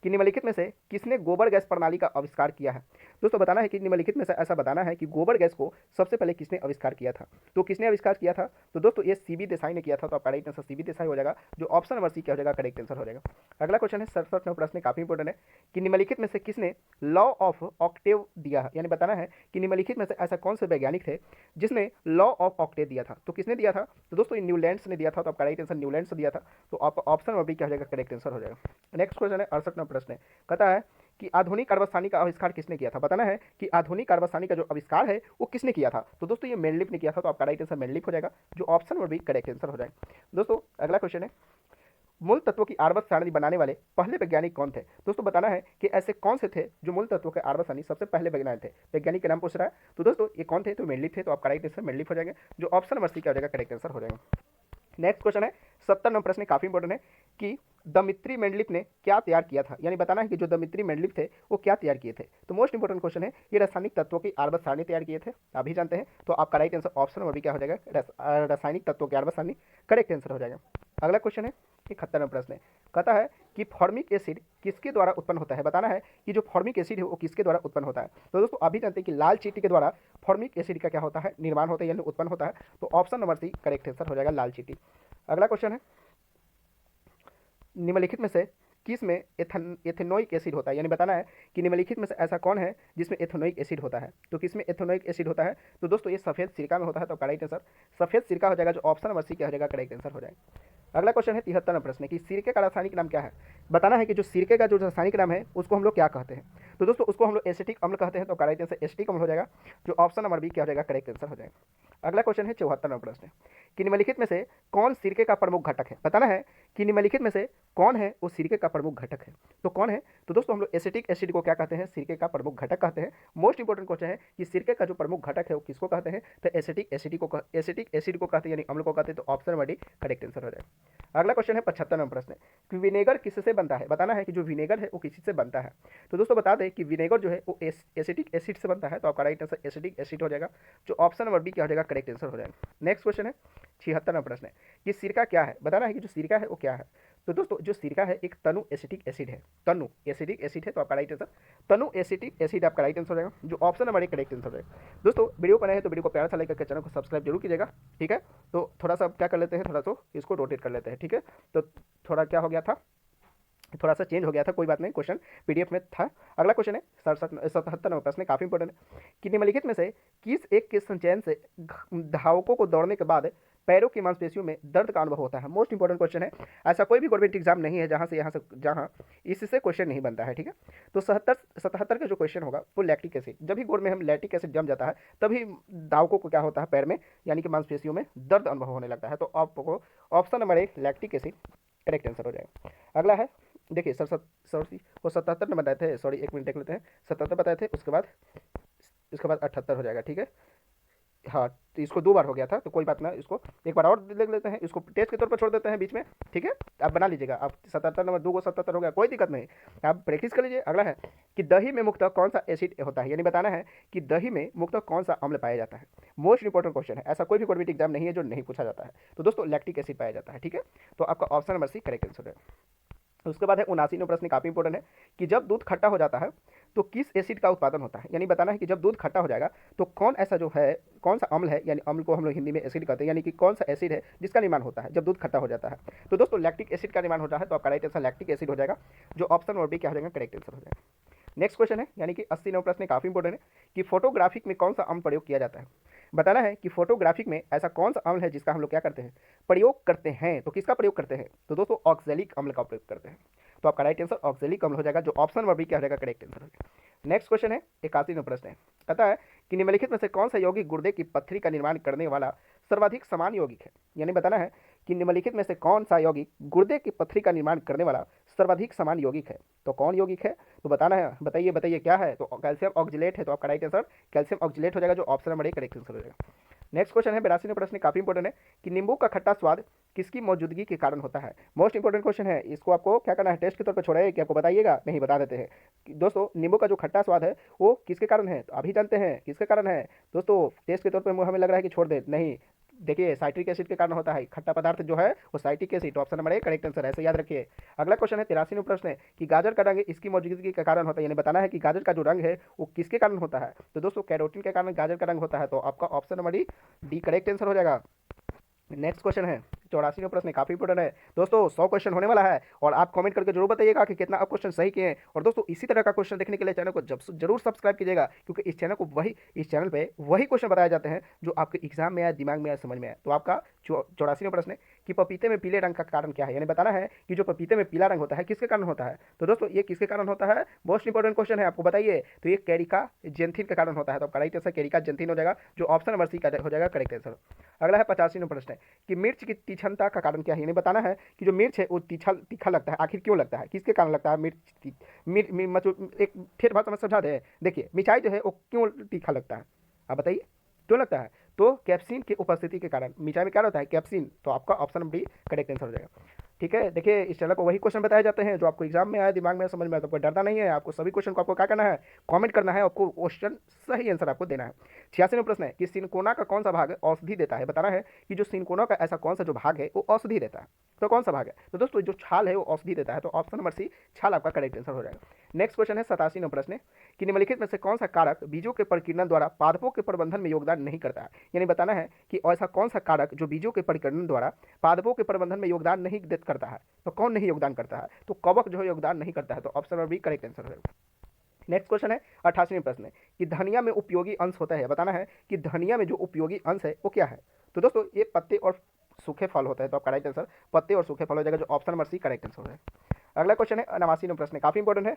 कि निम्नलिखित में से किसने गोबर गैस प्रणाली का आविष्कार किया है? दोस्तों बताना है कि निम्नलिखित में से ऐसा बताना है कि गोबर गैस को सबसे पहले किसने आविष्कार किया था? तो किसने आविष्कार किया था? तो दोस्तों ये CB देसाई ने किया था, तो आपका राइट आंसर CB देसाई हो जाएगा, जो ऑप्शन नंबर सी क्या हो जाएगा, करेक्ट आंसर हो जाएगा। अगला क्वेश्चन है 67वां प्रश्न, काफी इंपॉर्टेंट है कि निम्नलिखित में से किसने लॉ ऑफ ऑक्टेव दिया है? यानी बताना है कि निम्नलिखित में से ऐसा कौन से वैज्ञानिक थे जिसने लॉ ऑफ ऑक्टेव दिया था? तो किसने दिया था? तो दोस्तों न्यूलैंड्स ने दिया था, तो आपका राइट आंसर न्यूलैंड्स दिया था, तो ऑप्शन भी क्या हो जाएगा, करेक्ट आंसर हो जाएगा। नेक्स्ट क्वेश्चन है 68वां प्रश्न, कहता है कि आधुनिक कार्बसानी का आविष्कार किसने किया था? बताना है कि आधुनिक कार्बसानी का जो आविष्कार है वो किसने किया था? तो दोस्तों ये मेंडलिफ ने किया था, तो आपका राइट आंसर मेंडलिफ हो जाएगा, जो option number B correct answer हो जाएगा। दोस्तों अगला क्वेश्चन है मूल तत्वों की आवर्त सारणी बनाने वाले पहले वैज्ञानिक कौन थे? दोस्तों बताना है कि ऐसे कौन से थे जो मूल तत्वों के आवर्त सारणी सबसे पहले वैज्ञानिक थे, वैज्ञानिक के नाम पूछ रहा है। तो दोस्तों ये कौन थे? तो मेंडलिफ थे, तो आपका राइट आंसर मेंडलिफ हो जाएगा, जो ऑप्शन नंबर सी क्या हो जाएगा, करेक्ट आंसर हो जाएगा। नेक्स्ट क्वेश्चन है 70 नंबर प्रश्न काफ़ी इंपॉर्टेंट है कि दमित्री मेंडलीफ ने क्या तैयार किया था, यानी बताना है कि जो दमित्री मेंडलीफ थे वो क्या तैयार किए थे। तो मोस्ट इंपॉर्टेंट क्वेश्चन है, ये रासायनिक तत्वों की आवर्त सारणी तैयार किए थे, आप ही जानते हैं। तो आपका right answer option number B क्या हो जाएगा, रासायनिक तत्वों की आवर्त सारणी करेक्ट आंसर हो जाएगा। अगला क्वेश्चन है 71 नंबर प्रश्न है, कहता है कि फॉर्मिक एसिड किसके द्वारा उत्पन्न होता है। बताना है कि जो फॉर्मिक एसिड है वो किसके द्वारा उत्पन्न होता है। तो दोस्तों अभी जानते हैं कि लाल चींटी के द्वारा फॉर्मिक एसिड का क्या होता है, निर्माण होता है यानी उत्पन्न होता है। तो option number C correct answer हो जाएगा, लाल चींटी। अगला क्वेश्चन है, निम्नलिखित में से किस में एथेनोइक एसिड होता है, यानी बताना है कि निम्नलिखित में से ऐसा कौन है जिसमें एथेनोइक एसिड होता है। तो किसमें एथेनोइक एसिड होता है, तो दोस्तों ये सफ़ेद सिरका में होता है। तो करेक्ट आंसर सफ़ेद सिरका हो जाएगा, जो ऑप्शन नंबर सी क्या हो जाएगा, करेक्ट आंसर हो जाएगा। अगला क्वेश्चन है 73 नंबर प्रश्न कि सिरके का रासायनिक नाम क्या है। बताना है कि जो सिरके का जो रासायनिक नाम है उसको हम लोग क्या कहते हैं। तो दोस्तों उसको हम लोग एसिटिक अम्ल कहते हैं। तो करेक्ट आंसर एसिटिक अम्ल हो जाएगा, जो ऑप्शन नंबर बी क्या हो जाएगा, करेक्ट आंसर हो जाएगा। अगला क्वेश्चन है 74 नंबर प्रश्न कि निम्नलिखित में से कौन सिरके का प्रमुख घटक है। बताना है कि निम्नलिखित में से कौन है वो सिरके का प्रमुख घटक है। तो कौन है, तो दोस्तों हम लोग एसिटिक एसिड को क्या कहते हैं, सिरके का प्रमुख घटक कहते हैं। मोस्ट इंपोर्टेंट क्वेश्चन है कि सिरके का जो प्रमुख घटक है वो किसको कहते हैं, तो एसिटिक एसिड को कहते हैं, यानी अम्ल को कहते हैं। तो option number D correct answer हो जाएगा। अगला क्वेश्चन है 75 नंबर प्रश्न कि विनेगर किससे बनता है। बताना है कि जो विनेगर है वो किससे बनता है। तो दोस्तों बता दें कि विनेगर जो है वो एसिटिक एसिड से बनता है। तो आपका राइट आंसर एसिटिक एसिड हो जाएगा, जो ऑप्शन नंबर बी क्या हो जाएगा, करेक्ट आंसर हो जाएगा। नेक्स्ट क्वेश्चन है 76 नंबर प्रश्न है कि सिरका क्या है। बताना है कि जो सिरका है वो क्या है। तो दोस्तों जो सिरका है एक तनु एसिटिक एसिड है, तनु एसिडिक एसिड है। तो आपका राइट आंसर तनु एसिटिक एसिड आपका राइट आंसर हो जाएगा, जो ऑप्शन नंबर एक करेक्ट आंसर हो जाएगा। दोस्तों वीडियो पर नए हैं तो वीडियो को प्यार सा लाइक करके चैनल को सब्सक्राइब जरूर कीजिएगा, ठीक है। तो थोड़ा सा क्या कर लेते हैं, थोड़ा सा इसको रोटेट कर लेते हैं, ठीक है। तो थोड़ा क्या हो गया था, थोड़ा सा चेंज हो गया था, कोई बात नहीं, क्वेश्चन पीडीएफ में था। अगला क्वेश्चन है 77 नंबर प्रश्न काफी इंपॉर्टेंट है कि निम्नलिखित में से किस एक के संचयन से धावकों को दौड़ने के बाद पैरों की मांसपेशियों में दर्द का अनुभव होता है। मोस्ट इंपॉर्टेंट क्वेश्चन है, ऐसा कोई भी गवर्नमेंट एग्जाम नहीं है जहां इससे क्वेश्चन नहीं बनता है, ठीक है। तो 77 का जो क्वेश्चन होगा वो लैक्टिक एसिड, जब भी गोड़ में हम लैक्टिक एसिड जम जाता है तभी धावकों को क्या होता है, पैर में यानी कि मांसपेशियों में दर्द अनुभव होने लगता है। तो आपको ऑप्शन नंबर एक लैक्टिक एसिड करेक्ट आंसर हो जाएगा। अगला है देखिए सॉरी वो 77 नंबर बताए थे, सॉरी एक मिनट देख लेते हैं। 77 बताए थे, उसके बाद 78 हो जाएगा, ठीक है। हाँ तो इसको 2 बार हो गया था, तो कोई बात ना, इसको एक बार और देख लेते हैं, इसको टेस्ट के तौर पर छोड़ देते हैं बीच में, ठीक है। आप बना लीजिएगा, आप 77 नंबर 2 को 77 हो गया, कोई दिक्कत नहीं, आप प्रैक्टिस कर लीजिए। अगला है कि दही में मुख्यतः कौन सा एसिड होता है, यानी बताना है कि दही में मुख्यतः कौन सा अम्ल पाया जाता है। मोस्ट इंपॉर्टेंट क्वेश्चन है, ऐसा कोई भी गवर्नमेंट एग्जाम नहीं है जो नहीं पूछा जाता है। तो दोस्तों लैक्टिक एसिड पाया जाता है, ठीक है। तो आपका option number C correct answer है। उसके बाद है 79 नंबर प्रश्न काफी इंपॉर्टेंट है कि जब दूध खट्टा हो जाता है तो किस एसिड का उत्पादन होता है। यानी बताना है कि जब दूध खट्टा हो जाएगा तो कौन ऐसा जो है, कौन सा अम्ल है, यानी अम्ल को हम लोग हिंदी में एसिड कहते हैं, यानी कि कौन सा एसिड है जिसका निर्माण होता है जब दूध खट्टा हो जाता है। तो दोस्तों लैक्टिक एसिड का निर्माण होता है। तो आपका राइट आंसर लैक्टिक एसिड हो जाएगा, जो ऑप्शन नंबर बी क्या हो जाएगा, करेक्ट आंसर हो जाएगा। नेक्स्ट क्वेश्चन है यानी कि 80 नंबर प्रश्न काफी इंपॉर्टेंट है कि फोटोग्राफिक में कौन सा अम्ल प्रयोग किया जाता है। बताना है कि फोटोग्राफिक में ऐसा कौन सा अम्ल है जिसका हम लोग क्या करते हैं, प्रयोग करते हैं। तो किसका प्रयोग करते हैं, तो दोस्तों ऑक्सैलिक अम्ल का प्रयोग करते हैं। तो आपका राइट आंसर ऑक्सैलिक अम्ल हो जाएगा, जो ऑप्शन नंबर बी क्या हो जाएगा, करेक्ट आंसर हो जाएगा। नेक्स्ट क्वेश्चन है 81 नंबर प्रश्न है, कहता है कि निम्नलिखित में से कौन सा यौगिक गुर्दे की पत्थरी का निर्माण करने वाला सर्वाधिक समान यौगिक है। यानी बताना है कि निम्नलिखित में से कौन सा यौगिक गुर्दे की पत्थरी का निर्माण करने वाला सर्वाधिक समान यौगिक है। तो कौन यौगिक है, तो बताना है, बताइए क्या है। तो कैल्शियम ऑक्जिलेट है। तो आपका राइट आंसर कैल्शियम ऑक्जिलेट हो जाएगा, जो option number A correct answer हो जाएगा। नेक्स्ट क्वेश्चन है 82 नंबर प्रश्न काफी इंपॉर्टेंट है कि नींबू का खट्टा स्वाद किसकी मौजूदगी के कारण होता है। मोस्ट इंपॉर्टेंट क्वेश्चन है, इसको आपको क्या करना है, टेस्ट के तौर पर छोड़ा है कि आपको बताइएगा, नहीं बता देते हैं कि दोस्तों नींबू का जो खट्टा स्वाद है वो किसके कारण है। तो अभी जानते हैं किसके कारण है दोस्तों, टेस्ट के तौर पर हमें लग रहा है कि छोड़ दे, नहीं, देखिए साइट्रिक एसिड के कारण होता है खट्टा पदार्थ जो है वो citric acid, option number A correct answer है, ऐसे याद रखिए। अगला क्वेश्चन है 83 नंबर प्रश्न है कि गाजर का रंग इसकी मौजूदगी के कारण होता है। यानी बताना है कि गाजर का जो रंग है वो किसके कारण होता है। तो दोस्तों कैरोटीन के कारण गाजर का रंग होता है। तो आपका option number D correct answer हो जाएगा। नेक्स्ट क्वेश्चन है 84 का प्रश्न काफी इंपॉर्टेंट है दोस्तों, 100 क्वेश्चन होने वाला है और आप कमेंट करके जरूर बताइएगा कि कितना आप क्वेश्चन सही किए हैं। और दोस्तों इसी तरह का क्वेश्चन देखने के लिए चैनल को जरूर सब्सक्राइब कीजिएगा, क्योंकि इस चैनल पे वही क्वेश्चन बताए जाते हैं जो आपके एग्जाम में आए, दिमाग में आए, समझ में आए। तो आपका 84वां प्रश्न है कि पपीते में पीले रंग का कारण क्या है। यानी बताना है कि जो पपीते में पीला रंग होता है किसके कारण होता है। तो दोस्तों ये किसके कारण होता है, मोस्ट इंपॉर्टेंट क्वेश्चन है, आपको बताइए। तो ये कैरिका जेंथिन के कारण होता है। तो आपका राइट आंसर कैरिका जेंथिन हो जाएगा, जो ऑप्शन नंबर सी का हो जाएगा करेक्ट आंसर। अगला है 85 नंबर प्रश्न है कि मिर्च की तीक्ष्णता का कारण क्या है। यानी बताना है कि जो मिर्च है वो तीखा लगता है, आखिर क्यों लगता है, किसके कारण लगता है मतलब एक ठेठ भाषा में समझा दे। देखिए मिठाई जो है वो क्यों तीखा लगता है, आप बताइए क्यों लगता है। तो कैप्सिन की उपस्थिति के कारण मिर्चाई में क्या होता है, कैप्सिन, तो आपका option number D correct answer हो जाएगा। ठीक है, देखिए इस चैनल को वही क्वेश्चन बताए जाते हैं जो आपको एग्जाम में आया, दिमाग में समझ में आया, तो कोई डरना नहीं है, आपको सभी क्वेश्चन को आपको क्या करना है, कमेंट करना है, आपको क्वेश्चन सही आंसर आपको देना है। 86वां प्रश्न है कि सिनकोना का कौन सा भाग औषधि देता है, बताना है कि जो सिनकोना का ऐसा कौन सा जो भाग है वो औषधि देता है, तो कौन सा भाग है, तो दोस्तों जो छाल है वो औषधि देता है, तो ऑप्शन नंबर सी छाल आपका करेक्ट आंसर हो जाएगा। नेक्स्ट क्वेश्चन है 87वां प्रश्न है कि निम्नलिखित में से कौन सा कारक बीजों के परिकीर्णन द्वारा पादपों के प्रबंधन में योगदान नहीं करता है, यानी बताना है कि ऐसा कौन सा कारक जो बीजों के परिकीर्णन द्वारा पादपों के प्रबंधन में योगदान नहीं करता है, तो कौन नहीं योगदान करता है, तो कवक जो है योगदान नहीं करता है, तो option number B correct answer हो जाएगा। नेक्स्ट क्वेश्चन है 88वां प्रश्न है कि धनिया में उपयोगी अंश होता है, बताना है कि धनिया में जो उपयोगी अंश है वो क्या है, तो दोस्तों ये पत्ते और सूखे फल होता है, तो आपका राइट आंसर पत्ते और सूखे फल हो जाएगा, जो option number C correct answer हो जाएगा। अगला क्वेश्चन है 89वां प्रश्न, काफी इंपॉर्टेंट है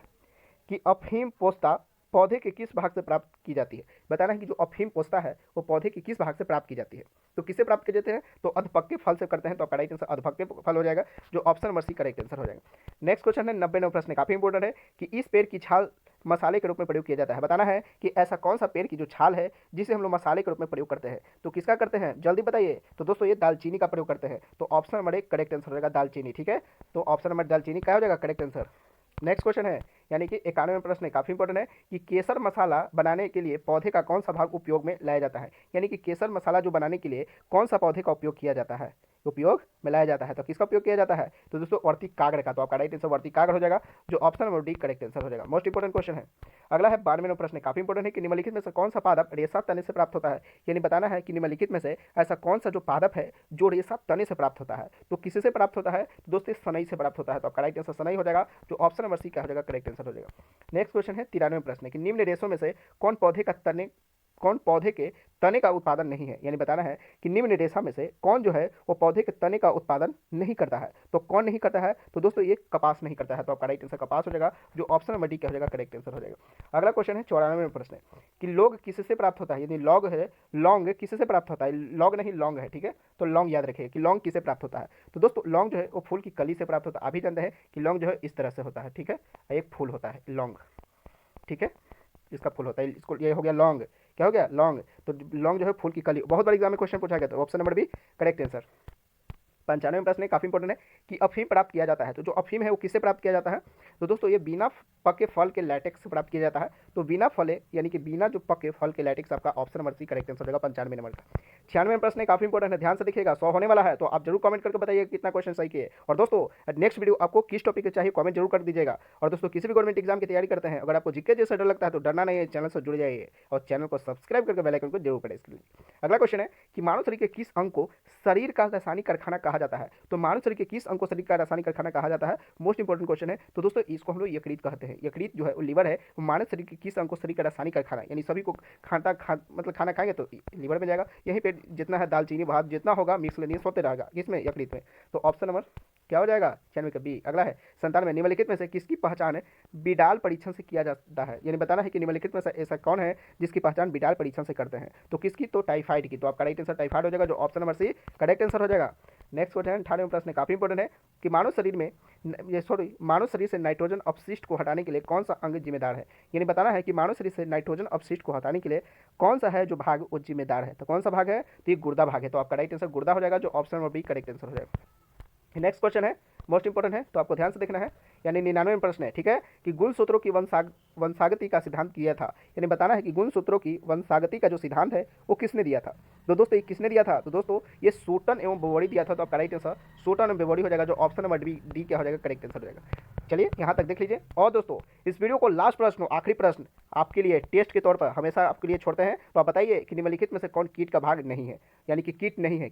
कि अफीम पोस्ता पौधे के किस भाग से प्राप्त की जाती है, बताना है कि जो अफीम पोस्ता है वो पौधे के किस भाग से प्राप्त की जाती है, तो किससे प्राप्त किए जाते हैं, तो अधपक्के फल से करते हैं, तो आपका राइट आंसर अधपक्के फल हो जाएगा, जो option number C correct answer हो जाएगा। नेक्स्ट क्वेश्चन है 90वां प्रश्न, काफी इंपॉर्टेंट है कि इस पेड़ की छाल मसाले के रूप में प्रयोग किया जाता है, बताना है कि ऐसा कौन सा पेड़ की जो छाल है जिसे हम लोग मसाले के रूप में प्रयोग करते हैं, तो किसका करते हैं जल्दी बताइए, तो दोस्तों ये दालचीनी का प्रयोग करते हैं, तो ऑप्शन नंबर एक करेक्ट आंसर हो जाएगा दालचीनी। ठीक है, तो ऑप्शन नंबर दालचीनी क्या हो जाएगा करेक्ट आंसर। नेक्स्ट क्वेश्चन है यानी कि 91वां प्रश्न है, काफी इंपॉर्टेंट है कि केसर मसाला बनाने के लिए पौधे का कौन सा भाग उपयोग में लाया जाता है, यानी कि केसर मसाला जो बनाने के लिए कौन सा पौधे का उपयोग किया जाता है, उपयोग में लाया जाता है, तो किसका उपयोग किया जाता है, तो दोस्तों वर्ती कागड़ का, तो आपका राइट आंसर वर्ती कागड़ हो जाएगा, जो option number D correct answer हो जाएगा। मोस्ट इंपॉर्टेंट क्वेश्चन है। अगला है 92वां प्रश्न, काफी इंपॉर्टेंट है कि निम्नलिखित में से कौन सा पादप रेशा तने से प्राप्त होता है, यानी बताना है कि निम्नलिखित में से ऐसा कौन सा जो पादप है जो रेशा तने से प्राप्त होता है, तो किससे प्राप्त होता है, तो दोस्तों सनई से प्राप्त होता है, तो आपका राइट आंसर सनई हो जाएगा, जो ऑप्शन नंबर सी क्या हो जाएगा करेक्ट आंसर हो जाएगा। नेक्स्ट क्वेश्चन है 93वां प्रश्न कि निम्न रेशों में से कौन पौधे के तने का उत्पादन नहीं है, यानी बताना है कि निम्न रेशा में से कौन जो है वो पौधे के तने का उत्पादन नहीं करता है, तो कौन नहीं करता है, तो दोस्तों ये कपास नहीं करता है, तो आपका राइट आंसर कपास हो जाएगा, जो ऑप्शन नंबर डी क्या हो जाएगा करेक्ट आंसर हो जाएगा। अगला क्वेश्चन है 94वां प्रश्न कि लौंग किससे प्राप्त होता है, यानी लौंग है, लौंग किससे प्राप्त होता है, लौंग नहीं लौंग है, ठीक है, तो लौंग याद रखिए कि लौंग किससे प्राप्त होता है, तो दोस्तों लौंग जो है वो फूल की कली से प्राप्त होता है, अभी जानते हैं कि लौंग जो है इस तरह से होता है, ठीक है, एक फूल होता है लौंग, ठीक है, इसका फूल होता है, इसको ये हो गया लौंग, क्या हो गया लौंग, तो लौंग जो है फूल की कली, बहुत बड़ी एग्जाम में क्वेश्चन पूछा गया, तो option number B correct answer. 95वें प्रश्न काफी इंपॉर्टेंट है कि अफीम प्राप्त किया जाता है, तो जो अफीम है वो किससे प्राप्त किया जाता है, तो दोस्तों ये बिना पके फल के लैटेक्स से प्राप्त किया जाता है, तो बिना फले यानी कि बिना जो पके फल के लैटेक्स, आपका option number C correct answer हो जाएगा 95 नंबर का। 96वें प्रश्न काफी इंपॉर्टेंट है, ध्यान से देखिएगा, 100 होने वाला है, तो आप जरूर कमेंट करके बताइए कितना क्वेश्चन सही किए, और दोस्तों नेक्स्ट वीडियो आपको किस टॉपिक के चाहिए कमेंट जरूर कर दीजिएगा। और दोस्तों किसी भी गवर्नमेंट एग्जाम की तैयारी करते हैं, अगर आपको जीके जैसा डर लगता है तो डरना नहीं है, चैनल से जुड़ जाइए और चैनल को सब्सक्राइब करके बेल आइकन को जरूर करें इसके लिए। अगला क्वेश्चन है कि मानव शरीर के किस अंग को शरीर का रासायनिक कारखाना कहा जाता है, तो मानव शरीर के किस अंग को शरीर का रासायनिक कारखाना कहा जाता है, मोस्ट इंपॉर्टेंट क्वेश्चन है, तो दोस्तों इसको हम लोग यकृत कहते हैं, यकृत जो है वो लीवर है, मानव शरीर के किस अंग को शरीर का रासायनिक कारखाना, यानी सभी को मतलब खाना खाएंगे तो लीवर में जाएगा, यहीं पे जितना है दालचीनी भात जितना होगा मिक्सलेनियस होते रहेगा किसमें यकृत में, तो ऑप्शन नंबर क्या हो जाएगा 96 का बी। अगला है 97 निम्नलिखित में से किसकी पहचान बिडाल परीक्षण से किया जाता है, यानी बताना है कि निम्नलिखित में से ऐसा कौन है जिसकी पहचान बिडाल परीक्षण से करते हैं, तो किसकी, तो टाइफाइड की, तो आपका राइट आंसर टाइफाइड हो जाएगा, जो option number C correct answer हो जाएगा। नेक्स्ट क्वेश्चन 98वां प्रश्न काफी इंपॉर्टेंट है कि मानव शरीर से नाइट्रोजन अपशिष्ट को हटाने के लिए कौन सा अंग जिम्मेदार है, यानी बताना है कि मानव शरीर से नाइट्रोजन अपशिष्ट को हटाने के लिए कौन सा है जो भाग वो जिम्मेदार है, तो कौन सा भाग है, तो ये गुर्दा भाग है, तो आपका राइट आंसर गुर्दा हो जाएगा, जो option number B correct answer हो जाएगा। नेक्स्ट क्वेश्चन है मोस्ट इंपॉर्टेंट है, तो आपको ध्यान से देखना है, यानी 99वें प्रश्न है, ठीक है, कि गुणसूत्रों की वंशागति का सिद्धांत किया था, यानी बताना है कि गुणसूत्रों की वंशागति का जो सिद्धांत है वो किसने दिया था, तो दोस्तों ये किसने दिया था, तो दोस्तों ये सूटन एवं बोवड़ी दिया था, तो आपका राइट आंसर सूटन एवं बोवड़ी हो जाएगा, जो ऑप्शन नंबर डी क्या हो जाएगा करेक्ट आंसर हो जाएगा। चलिए यहाँ तक देख लीजिए, और दोस्तों इस वीडियो को लास्ट प्रश्न आखिरी प्रश्न आपके लिए टेस्ट के तौर पर हमेशा आपके लिए छोड़ते हैं, तो आप बताइए कि निम्नलिखित में से कौन कीट का भाग नहीं है, यानी कि कीट नहीं है,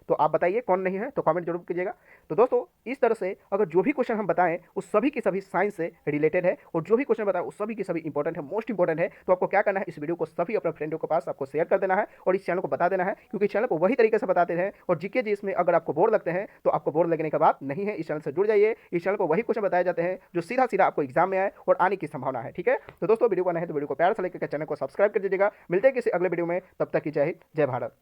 तो आप बताइए कौन नहीं है, तो कमेंट जरूर कीजिएगा। तो दोस्तों इस तरह से अगर जो भी क्वेश्चन हम बताएं उस सभी की सभी साइंस से रिलेटेड है, और जो भी क्वेश्चन बताएं उस सभी की सभी इंपॉर्टेंट है, मोस्ट इंपॉर्टेंट है, तो आपको क्या करना है, इस वीडियो को सभी अपने फ्रेंडों के पास आपको शेयर कर देना है और इस चैनल को बता देना है, क्योंकि चैनल को वही तरीके से बताते हैं, और जीके जी इसमें अगर आपको बोर लगते हैं तो आपको बोर लगने का बात नहीं है, इस चैनल से जुड़ जाइए, इस चैनल को वही क्वेश्चन बताए जाते हैं जो सीधा सीधा आपको एग्जाम में आए और आने की संभावना है, ठीक है। तो दोस्तों वीडियो को नहीं तो वीडियो को प्यार से लेकर चैनल को सब्सक्राइब कर दीजिएगा, मिलते हैं किसी अगले वीडियो में, तब तक की जय हिंद जय भारत।